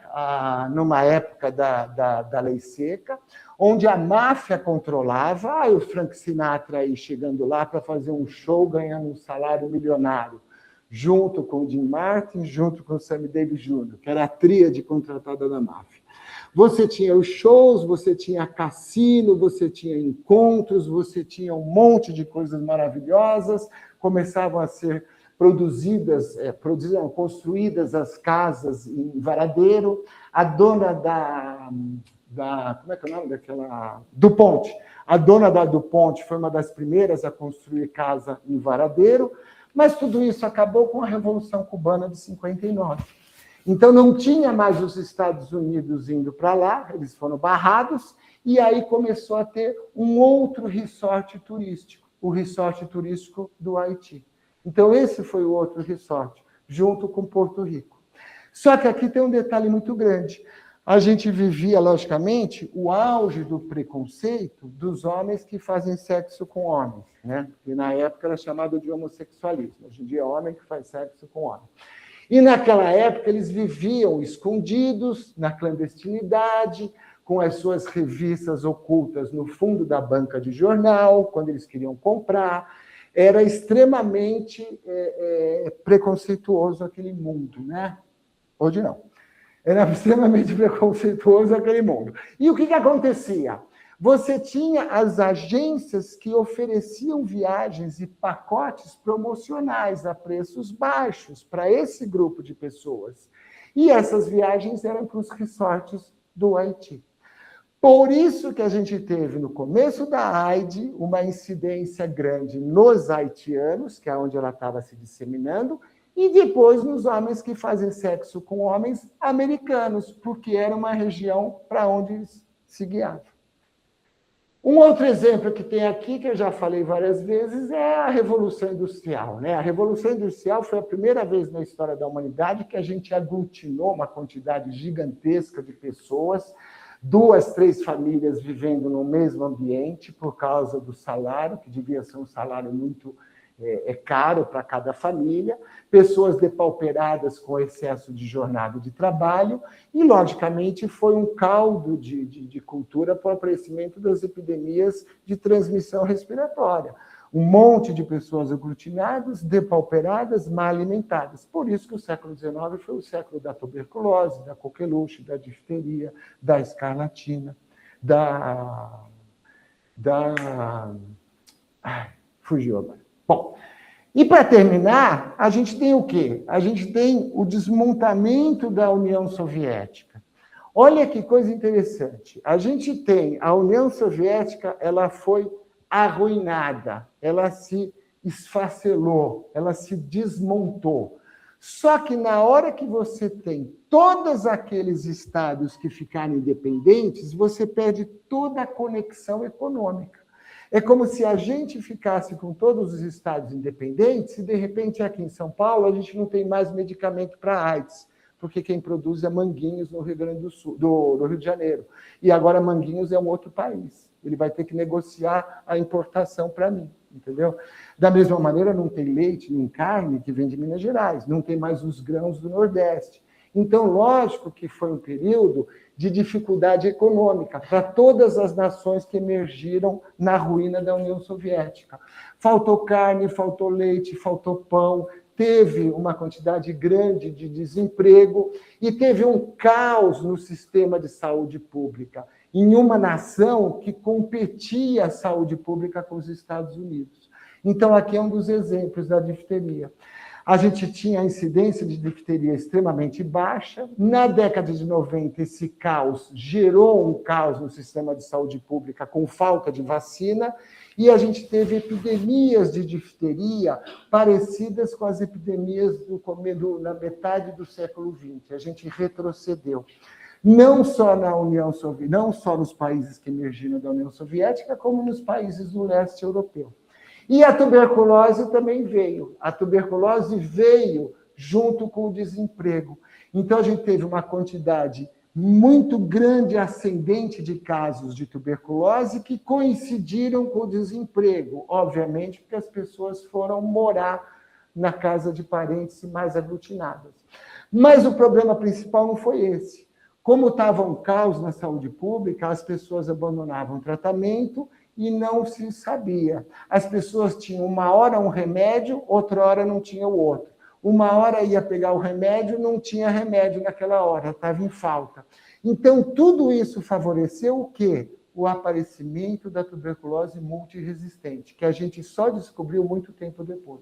numa época da lei seca, onde a máfia controlava. O Frank Sinatra aí chegando lá para fazer um show, ganhando um salário milionário, junto com o Jim Martin, junto com o Sammy Davis Jr., que era a tríade contratada da máfia. Você tinha os shows, você tinha cassino, você tinha encontros, você tinha um monte de coisas maravilhosas, começavam a ser construídas as casas em Varadeiro. A dona como é que é o nome daquela? DuPont. A dona da DuPont foi uma das primeiras a construir casa em Varadeiro, mas tudo isso acabou com a Revolução Cubana de 59. Então, não tinha mais os Estados Unidos indo para lá, eles foram barrados, e aí começou a ter um outro resort turístico, o resort turístico do Haiti. Então, esse foi o outro resort, junto com Porto Rico. Só que aqui tem um detalhe muito grande. A gente vivia, logicamente, o auge do preconceito dos homens que fazem sexo com homens, né? Que na época era chamado de homossexualismo. Hoje em dia é homem que faz sexo com homem. E naquela época eles viviam escondidos, na clandestinidade, com as suas revistas ocultas no fundo da banca de jornal, quando eles queriam comprar. Era extremamente preconceituoso aquele mundo, né? Hoje não. Era extremamente preconceituoso aquele mundo. E o que acontecia? Você tinha as agências que ofereciam viagens e pacotes promocionais a preços baixos para esse grupo de pessoas. E essas viagens eram para os resorts do Haiti. Por isso que a gente teve, no começo da AIDS, uma incidência grande nos haitianos, que é onde ela estava se disseminando, e depois nos homens que fazem sexo com homens americanos, porque era uma região para onde eles se guiavam. Um outro exemplo que tem aqui, que eu já falei várias vezes, é a Revolução Industrial, né? A Revolução Industrial foi a primeira vez na história da humanidade que a gente aglutinou uma quantidade gigantesca de pessoas, 2, 3 famílias vivendo no mesmo ambiente por causa do salário, que devia ser um salário muito caro para cada família, pessoas depauperadas com excesso de jornada de trabalho, e, logicamente, foi um caldo de cultura para o aparecimento das epidemias de transmissão respiratória. Um monte de pessoas aglutinadas, depauperadas, mal alimentadas. Por isso que o século XIX foi o século da tuberculose, da coqueluche, da difteria, da escarlatina, fugiu agora. Bom, e para terminar, a gente tem o quê? A gente tem o desmontamento da União Soviética. Olha que coisa interessante. A gente tem a União Soviética, ela foi arruinada, ela se esfacelou, ela se desmontou. Só que na hora que você tem todos aqueles estados que ficaram independentes, você perde toda a conexão econômica. É como se a gente ficasse com todos os estados independentes e, de repente, aqui em São Paulo, a gente não tem mais medicamento para AIDS, porque quem produz é Manguinhos, no Rio Grande do Sul, do Rio de Janeiro. E agora Manguinhos é um outro país. Ele vai ter que negociar a importação para mim, entendeu? Da mesma maneira, não tem leite nem carne que vem de Minas Gerais, não tem mais os grãos do Nordeste. Então, lógico que foi um período de dificuldade econômica para todas as nações que emergiram na ruína da União Soviética. Faltou carne, faltou leite, faltou pão, teve uma quantidade grande de desemprego e teve um caos no sistema de saúde pública, em uma nação que competia a saúde pública com os Estados Unidos. Então, aqui é um dos exemplos da difteria. A gente tinha a incidência de difteria extremamente baixa. Na década de 90, esse caos gerou um caos no sistema de saúde pública com falta de vacina, e a gente teve epidemias de difteria parecidas com as epidemias na metade do século XX. A gente retrocedeu. Não só na União Soviética, não só nos países que emergiram da União Soviética, como nos países do leste europeu. E a tuberculose também veio. A tuberculose veio junto com o desemprego. Então, a gente teve uma quantidade muito grande ascendente de casos de tuberculose que coincidiram com o desemprego, obviamente, porque as pessoas foram morar na casa de parentes mais aglutinadas. Mas o problema principal não foi esse. Como estava um caos na saúde pública, as pessoas abandonavam o tratamento e não se sabia. As pessoas tinham uma hora um remédio, outra hora não tinha o outro. Uma hora ia pegar o remédio, não tinha remédio naquela hora, estava em falta. Então, tudo isso favoreceu o quê? O aparecimento da tuberculose multiresistente, que a gente só descobriu muito tempo depois.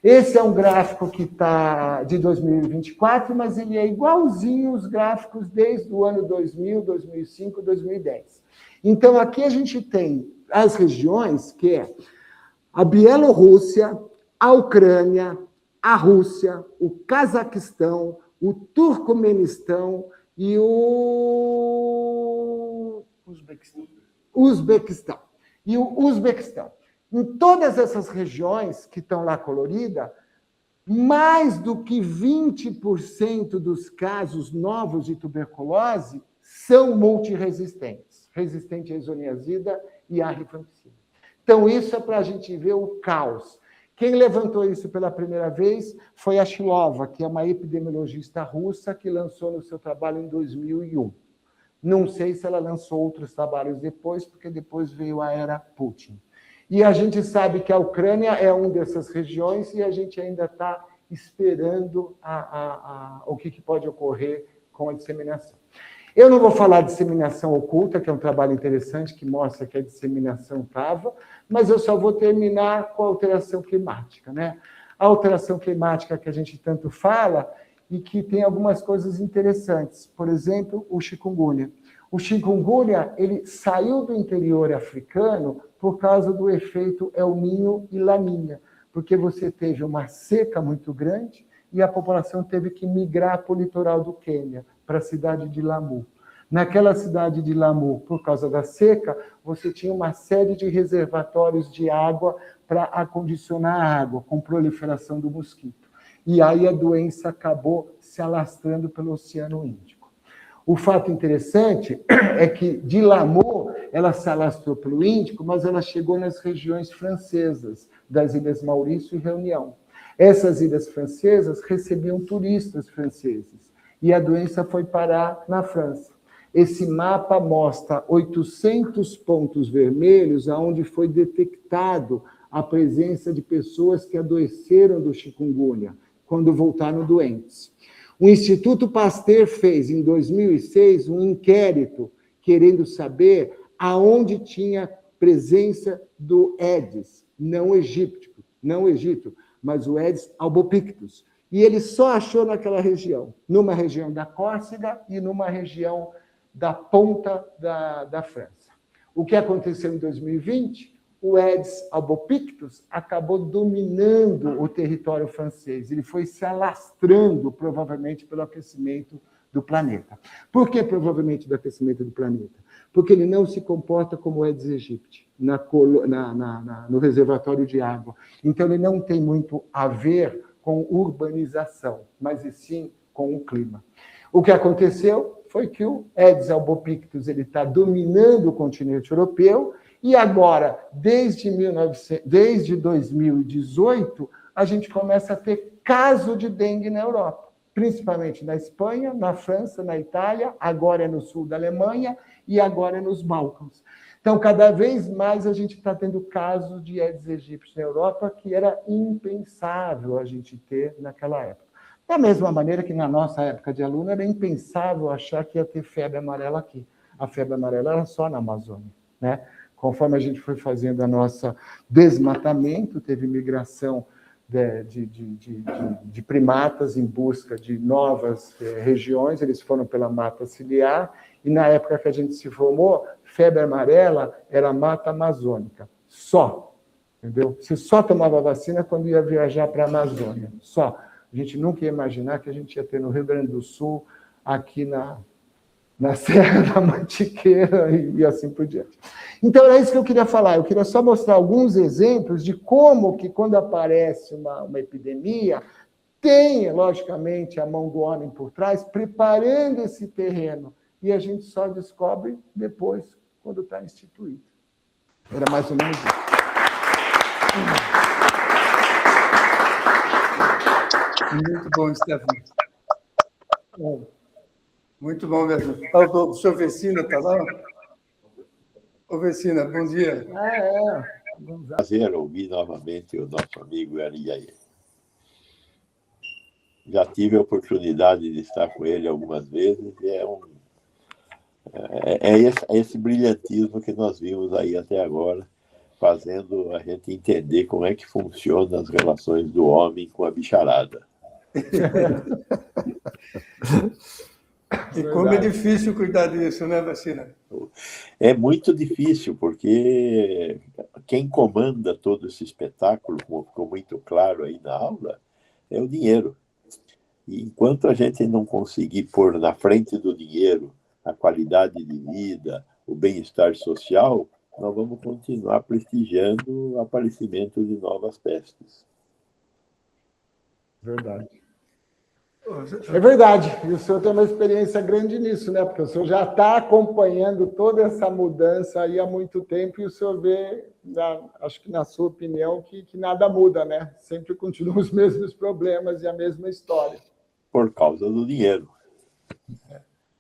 Esse é um gráfico que está de 2024, mas ele é igualzinho os gráficos desde o ano 2000, 2005, 2010. Então, aqui a gente tem as regiões, que é a Bielorrússia, a Ucrânia, a Rússia, o Cazaquistão, o Turcomenistão e o Uzbequistão. E o Uzbequistão. Em todas essas regiões que estão lá coloridas, mais do que 20% dos casos novos de tuberculose são multiresistentes, resistente à isoniazida e à rifampicina. Então, isso é para a gente ver o caos. Quem levantou isso pela primeira vez foi a Shilova, que é uma epidemiologista russa que lançou no seu trabalho em 2001. Não sei se ela lançou outros trabalhos depois, porque depois veio a era Putin. E a gente sabe que a Ucrânia é uma dessas regiões e a gente ainda está esperando o que pode ocorrer com a disseminação. Eu não vou falar de disseminação oculta, que é um trabalho interessante que mostra que a disseminação estava, mas eu só vou terminar com a alteração climática, né? A alteração climática que a gente tanto fala e que tem algumas coisas interessantes. Por exemplo, o chikungunya. O chikungunya, ele saiu do interior africano por causa do efeito El Niño e Laninha, porque você teve uma seca muito grande e a população teve que migrar para o litoral do Quênia, para a cidade de Lamu. Naquela cidade de Lamu, por causa da seca, você tinha uma série de reservatórios de água para acondicionar a água, com proliferação do mosquito. E aí a doença acabou se alastrando pelo Oceano Índico. O fato interessante é que de Lamu, ela se alastrou pelo Índico, mas ela chegou nas regiões francesas, das Ilhas Maurício e Reunião. Essas ilhas francesas recebiam turistas franceses, e a doença foi parar na França. Esse mapa mostra 800 pontos vermelhos, onde foi detectado a presença de pessoas que adoeceram do chikungunya, quando voltaram doentes. O Instituto Pasteur fez, em 2006, um inquérito querendo saber aonde tinha presença do Aedes, não egípcio, mas o Aedes albopictus. E ele só achou naquela região, numa região da Córcega e numa região da ponta da França. O que aconteceu em 2020? O Aedes albopictus acabou dominando o território francês. Ele foi se alastrando, provavelmente, pelo aquecimento do planeta. Por que, provavelmente, do aquecimento do planeta? Porque ele não se comporta como o Aedes aegypti, no reservatório de água. Então, ele não tem muito a ver com urbanização, mas, sim, com o clima. O que aconteceu foi que o Aedes albopictus está dominando o continente europeu, e agora, desde 2018, a gente começa a ter caso de dengue na Europa, principalmente na Espanha, na França, na Itália, agora é no sul da Alemanha e agora é nos Balcãs. Então, cada vez mais a gente está tendo casos de Aedes aegypti na Europa que era impensável a gente ter naquela época. Da mesma maneira que na nossa época de aluno era impensável achar que ia ter febre amarela aqui. A febre amarela era só na Amazônia, né? Conforme a gente foi fazendo a nossa desmatamento, teve migração de primatas em busca de novas regiões, eles foram pela mata ciliar, e na época que a gente se formou, febre amarela era mata amazônica, só, entendeu? Você só tomava vacina quando ia viajar para a Amazônia, só. A gente nunca ia imaginar que a gente ia ter no Rio Grande do Sul, aqui na Serra da Mantiqueira e assim por diante. Então, é isso que eu queria falar. Eu queria só mostrar alguns exemplos de como que, quando aparece uma epidemia, tem, logicamente, a mão do homem por trás, preparando esse terreno. E a gente só descobre depois, quando está instituído. Era mais ou menos isso. Muito bom, Stefano. Muito bom mesmo. O senhor Vecina está lá? Ô, Vecina, bom dia. Prazer ouvir novamente o nosso amigo Ariaí. Já tive a oportunidade de estar com ele algumas vezes e é esse brilhantismo que nós vimos aí até agora, fazendo a gente entender como é que funcionam as relações do homem com a bicharada. E como é difícil cuidar disso, né, Vecina? É muito difícil, porque quem comanda todo esse espetáculo, como ficou muito claro aí na aula, é o dinheiro. E enquanto a gente não conseguir pôr na frente do dinheiro a qualidade de vida, o bem-estar social, nós vamos continuar prestigiando o aparecimento de novas pestes. Verdade. É verdade. E o senhor tem uma experiência grande nisso, né? Porque o senhor já está acompanhando toda essa mudança aí há muito tempo e o senhor vê, acho que na sua opinião, que nada muda, né? Sempre continuam os mesmos problemas e a mesma história. Por causa do dinheiro.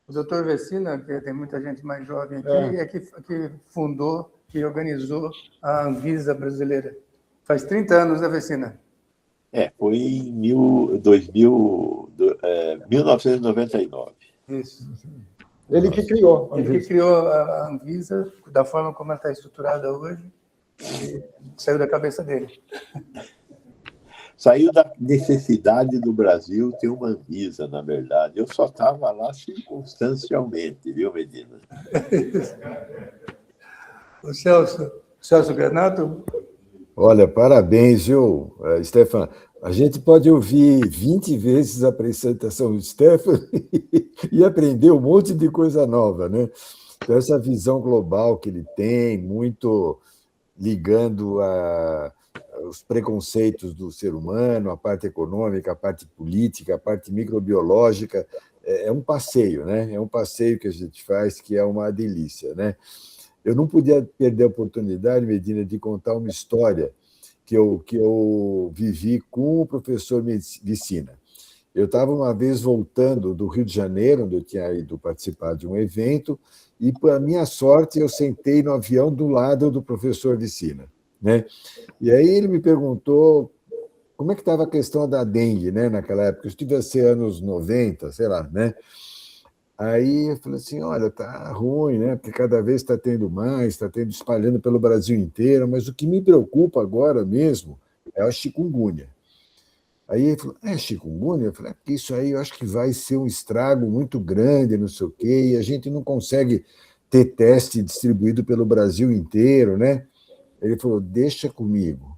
O doutor Vecina, que tem muita gente mais jovem aqui, que fundou, que organizou a Anvisa brasileira. Faz 30 anos, né, Vecina? Foi em 1999. Isso. Ele que criou. Ele que criou a Anvisa da forma como ela está estruturada hoje, e saiu da cabeça dele. Saiu da necessidade do Brasil ter uma Anvisa, na verdade. Eu só estava lá circunstancialmente, viu, Medina? O Celso Granato? Olha, parabéns, viu, Stefan? A gente pode ouvir 20 vezes a apresentação do Stefan e aprender um monte de coisa nova, né? Então, essa visão global que ele tem, muito ligando os preconceitos do ser humano, a parte econômica, a parte política, a parte microbiológica, é um passeio, né? É um passeio que a gente faz que é uma delícia, né? Eu não podia perder a oportunidade, Medina, de contar uma história que eu vivi com o professor Vicina. Eu estava uma vez voltando do Rio de Janeiro, onde eu tinha ido participar de um evento, e, para minha sorte, eu sentei no avião do lado do professor Vicina, né? E aí ele me perguntou como é que estava a questão da dengue, né, naquela época. Isso devia ser anos 90, sei lá, né? Aí eu falei assim, olha, tá ruim, né? Porque cada vez está tendo mais, está espalhando pelo Brasil inteiro, mas o que me preocupa agora mesmo é a chikungunya. Aí ele falou, chikungunya? Eu falei, porque isso aí eu acho que vai ser um estrago muito grande, não sei o quê, e a gente não consegue ter teste distribuído pelo Brasil inteiro, né? Ele falou, deixa comigo.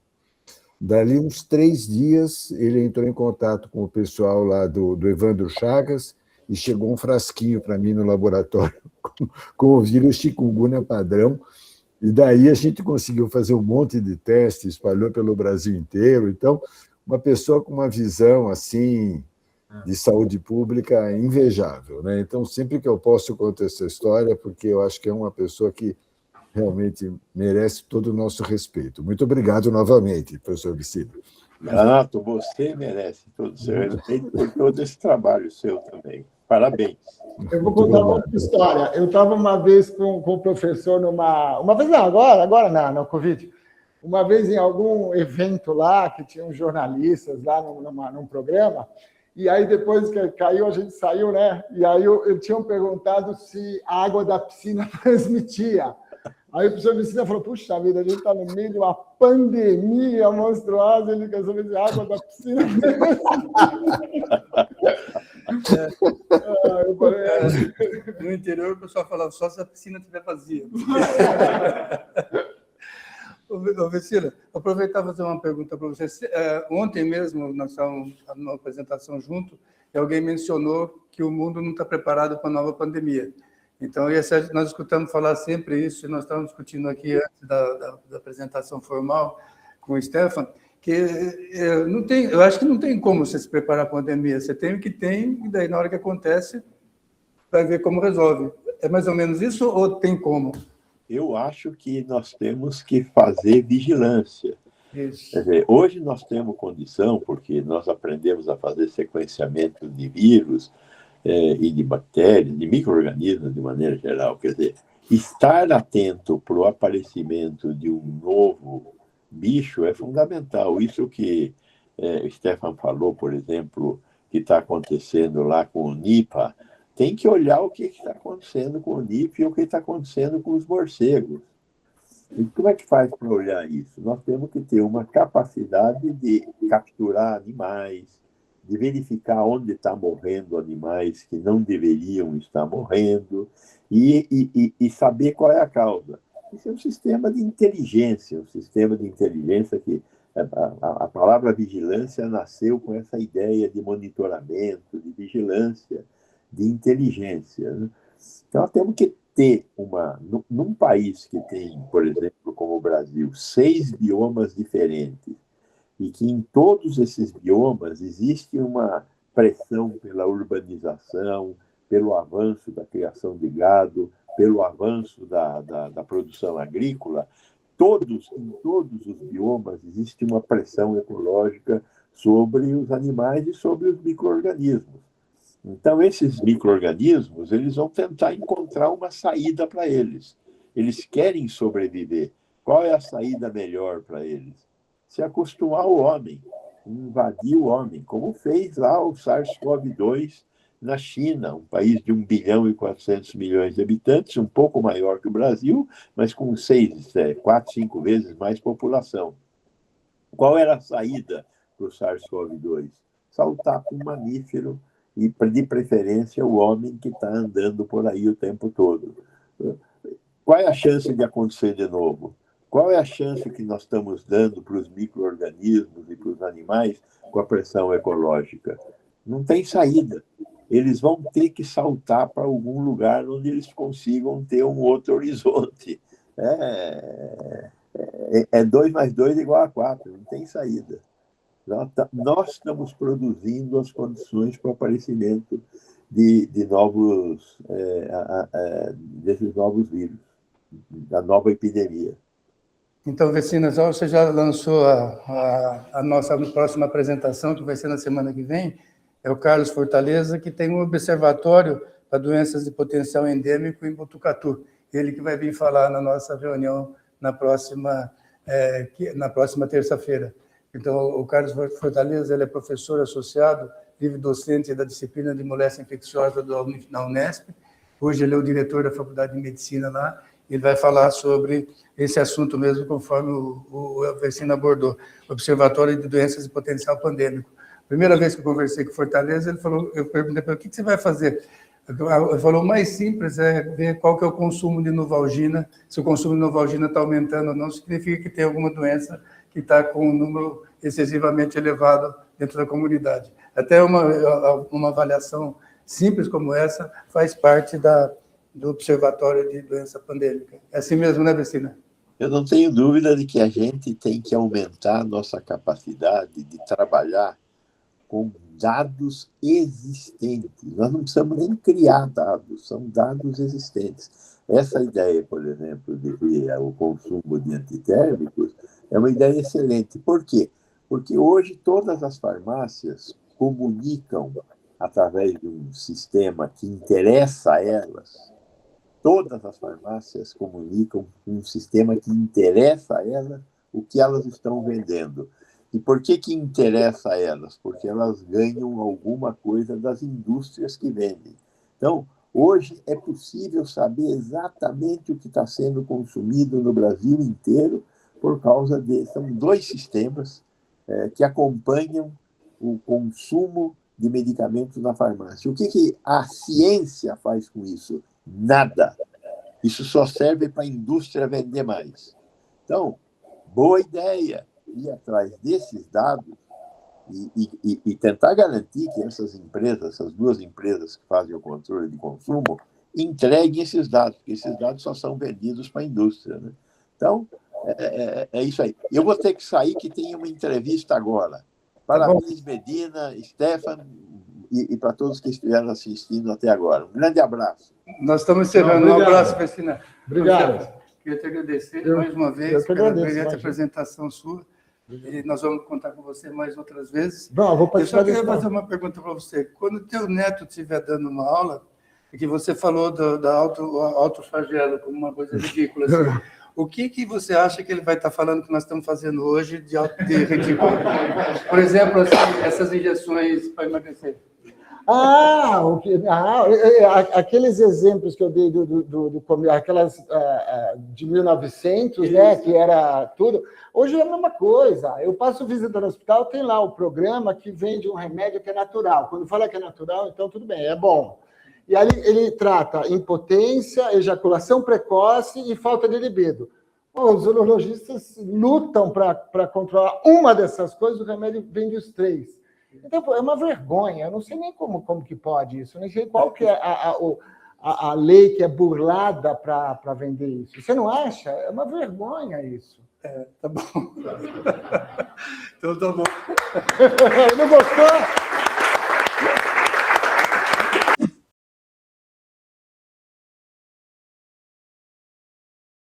Dali uns 3 dias, ele entrou em contato com o pessoal lá do Evandro Chagas, e chegou um frasquinho para mim no laboratório com o vírus chikungunya padrão, e daí a gente conseguiu fazer um monte de testes, espalhou pelo Brasil inteiro. Então, uma pessoa com uma visão assim de saúde pública invejável, né? Então, sempre que eu posso, eu conto essa história, porque eu acho que é uma pessoa que realmente merece todo o nosso respeito. Muito obrigado novamente, professor Vicina. Renato, você merece todo o seu respeito por todo esse trabalho seu também. Parabéns. Eu vou contar uma outra história. Eu estava uma vez com o professor uma vez não, agora na Covid. Uma vez em algum evento lá, que tinha uns jornalistas lá num programa, e aí depois que caiu, a gente saiu, né? E aí eu tinham perguntado se a água da piscina transmitia. Aí o professor Vicina falou, puxa vida, a gente está no meio de uma pandemia monstruosa, ele quer saber se a água da piscina... Eu falei, no interior o pessoal falava só se a piscina estiver vazia. Ô, Vicina, aproveitar e fazer uma pergunta para você. Ontem mesmo, nós estávamos numa apresentação junto, e alguém mencionou que o mundo não está preparado para a nova pandemia. Então, nós escutamos falar sempre isso, e nós estávamos discutindo aqui antes da apresentação formal com o Stefan, que eu acho que não tem como você se preparar para a pandemia. Você tem o que tem, e daí, na hora que acontece, vai ver como resolve. É mais ou menos isso ou tem como? Eu acho que nós temos que fazer vigilância. Isso. Quer dizer, hoje nós temos condição, porque nós aprendemos a fazer sequenciamento de vírus, e de bactérias, de micro-organismos de maneira geral. Quer dizer, estar atento para o aparecimento de um novo bicho é fundamental. Isso que o Stefan falou, por exemplo, que está acontecendo lá com o Nipah, tem que olhar o que está acontecendo com o Nipah e o que está acontecendo com os morcegos. E como é que faz para olhar isso? Nós temos que ter uma capacidade de capturar animais, de verificar onde está morrendo animais que não deveriam estar morrendo e saber qual é a causa. Isso é um sistema de inteligência, que a palavra vigilância nasceu com essa ideia de monitoramento, de vigilância, de inteligência, né? Então, nós temos que ter num país que tem, por exemplo, como o Brasil, 6 biomas diferentes, e que em todos esses biomas existe uma pressão pela urbanização, pelo avanço da criação de gado, pelo avanço da produção agrícola, em todos os biomas existe uma pressão ecológica sobre os animais e sobre os micro-organismos. Então, esses micro-organismos, eles vão tentar encontrar uma saída para eles. Eles querem sobreviver. Qual é a saída melhor para eles? Se acostumar ao homem, invadir o homem, como fez lá o SARS-CoV-2 na China, um país de 1 bilhão e 400 milhões de habitantes, um pouco maior que o Brasil, mas com 4, 5 vezes mais população. Qual era a saída para o SARS-CoV-2? Saltar com um mamífero, e, de preferência, o homem que está andando por aí o tempo todo. Qual é a chance de acontecer de novo? Qual é a chance que nós estamos dando para os micro-organismos e para os animais com a pressão ecológica? Não tem saída. Eles vão ter que saltar para algum lugar onde eles consigam ter um outro horizonte. 2 mais 2 igual a 4, não tem saída. Nós estamos produzindo as condições para o aparecimento desses novos vírus, da nova epidemia. Então, Vecinas, você já lançou a nossa próxima apresentação, que vai ser na semana que vem. É o Carlos Fortaleza, que tem um observatório para doenças de potencial endêmico em Botucatu. Ele que vai vir falar na nossa reunião na próxima terça-feira. Então, o Carlos Fortaleza, ele é professor associado, livre-docente da disciplina de moléstia infecciosa na Unesp. Hoje ele é o diretor da Faculdade de Medicina lá. Ele vai falar sobre esse assunto mesmo, conforme o Vecina abordou, Observatório de Doenças de Potencial Pandêmico. Primeira vez que eu conversei com o Fortaleza, eu perguntei para ele, o que você vai fazer? Ele falou, o mais simples é ver qual que é o consumo de Novalgina. Se o consumo de Novalgina está aumentando ou não, significa que tem alguma doença que está com um número excessivamente elevado dentro da comunidade. Até uma avaliação simples como essa faz parte do Observatório de Doença Pandêmica. É assim mesmo, né, Vecina? Eu não tenho dúvida de que a gente tem que aumentar a nossa capacidade de trabalhar com dados existentes. Nós não precisamos nem criar dados, são dados existentes. Essa ideia, por exemplo, de que o consumo de antitérmicos é uma ideia excelente. Por quê? Porque hoje todas as farmácias comunicam através de um sistema que interessa a elas. Todas as farmácias comunicam com um sistema que interessa a elas o que elas estão vendendo. E por que interessa a elas? Porque elas ganham alguma coisa das indústrias que vendem. Então, hoje é possível saber exatamente o que está sendo consumido no Brasil inteiro por causa são 2 sistemas que acompanham o consumo de medicamentos na farmácia. O que a ciência faz com isso? Nada. Isso só serve para a indústria vender mais. Então, boa ideia ir atrás desses dados e tentar garantir que essas 2 empresas que fazem o controle de consumo entreguem esses dados, porque esses dados só são vendidos para a indústria, né? Então, é isso aí. Eu vou ter que sair, que tem uma entrevista agora. Parabéns, Medina, Stefan, e para todos que estiveram assistindo até agora. Um grande abraço. Nós estamos encerrando. Um abraço, Vecina. Obrigado. Queria te agradecer mais uma vez pela brilhante apresentação sua. E nós vamos contar com você mais outras vezes. Não, vou eu só queria fazer uma pergunta para você. Quando o teu neto estiver dando uma aula, e que você falou da autoflagelo como uma coisa ridícula, assim, o que você acha que ele vai estar falando que nós estamos fazendo hoje de ridículo? Por exemplo, assim, essas injeções para emagrecer. Aqueles exemplos que eu dei aquelas de 1900, né, que era tudo. Hoje é a mesma coisa. Eu passo visita no hospital, tem lá o programa que vende um remédio que é natural. Quando fala que é natural, então tudo bem, é bom. E ali ele trata impotência, ejaculação precoce e falta de libido. Os urologistas lutam para controlar uma dessas coisas, o remédio vende os 3. Então, é uma vergonha. Eu não sei nem como que pode isso. Eu não sei qual que é a lei que é burlada para vender isso. Você não acha? É uma vergonha isso. Tá bom. Então, tá bom. Não gostou?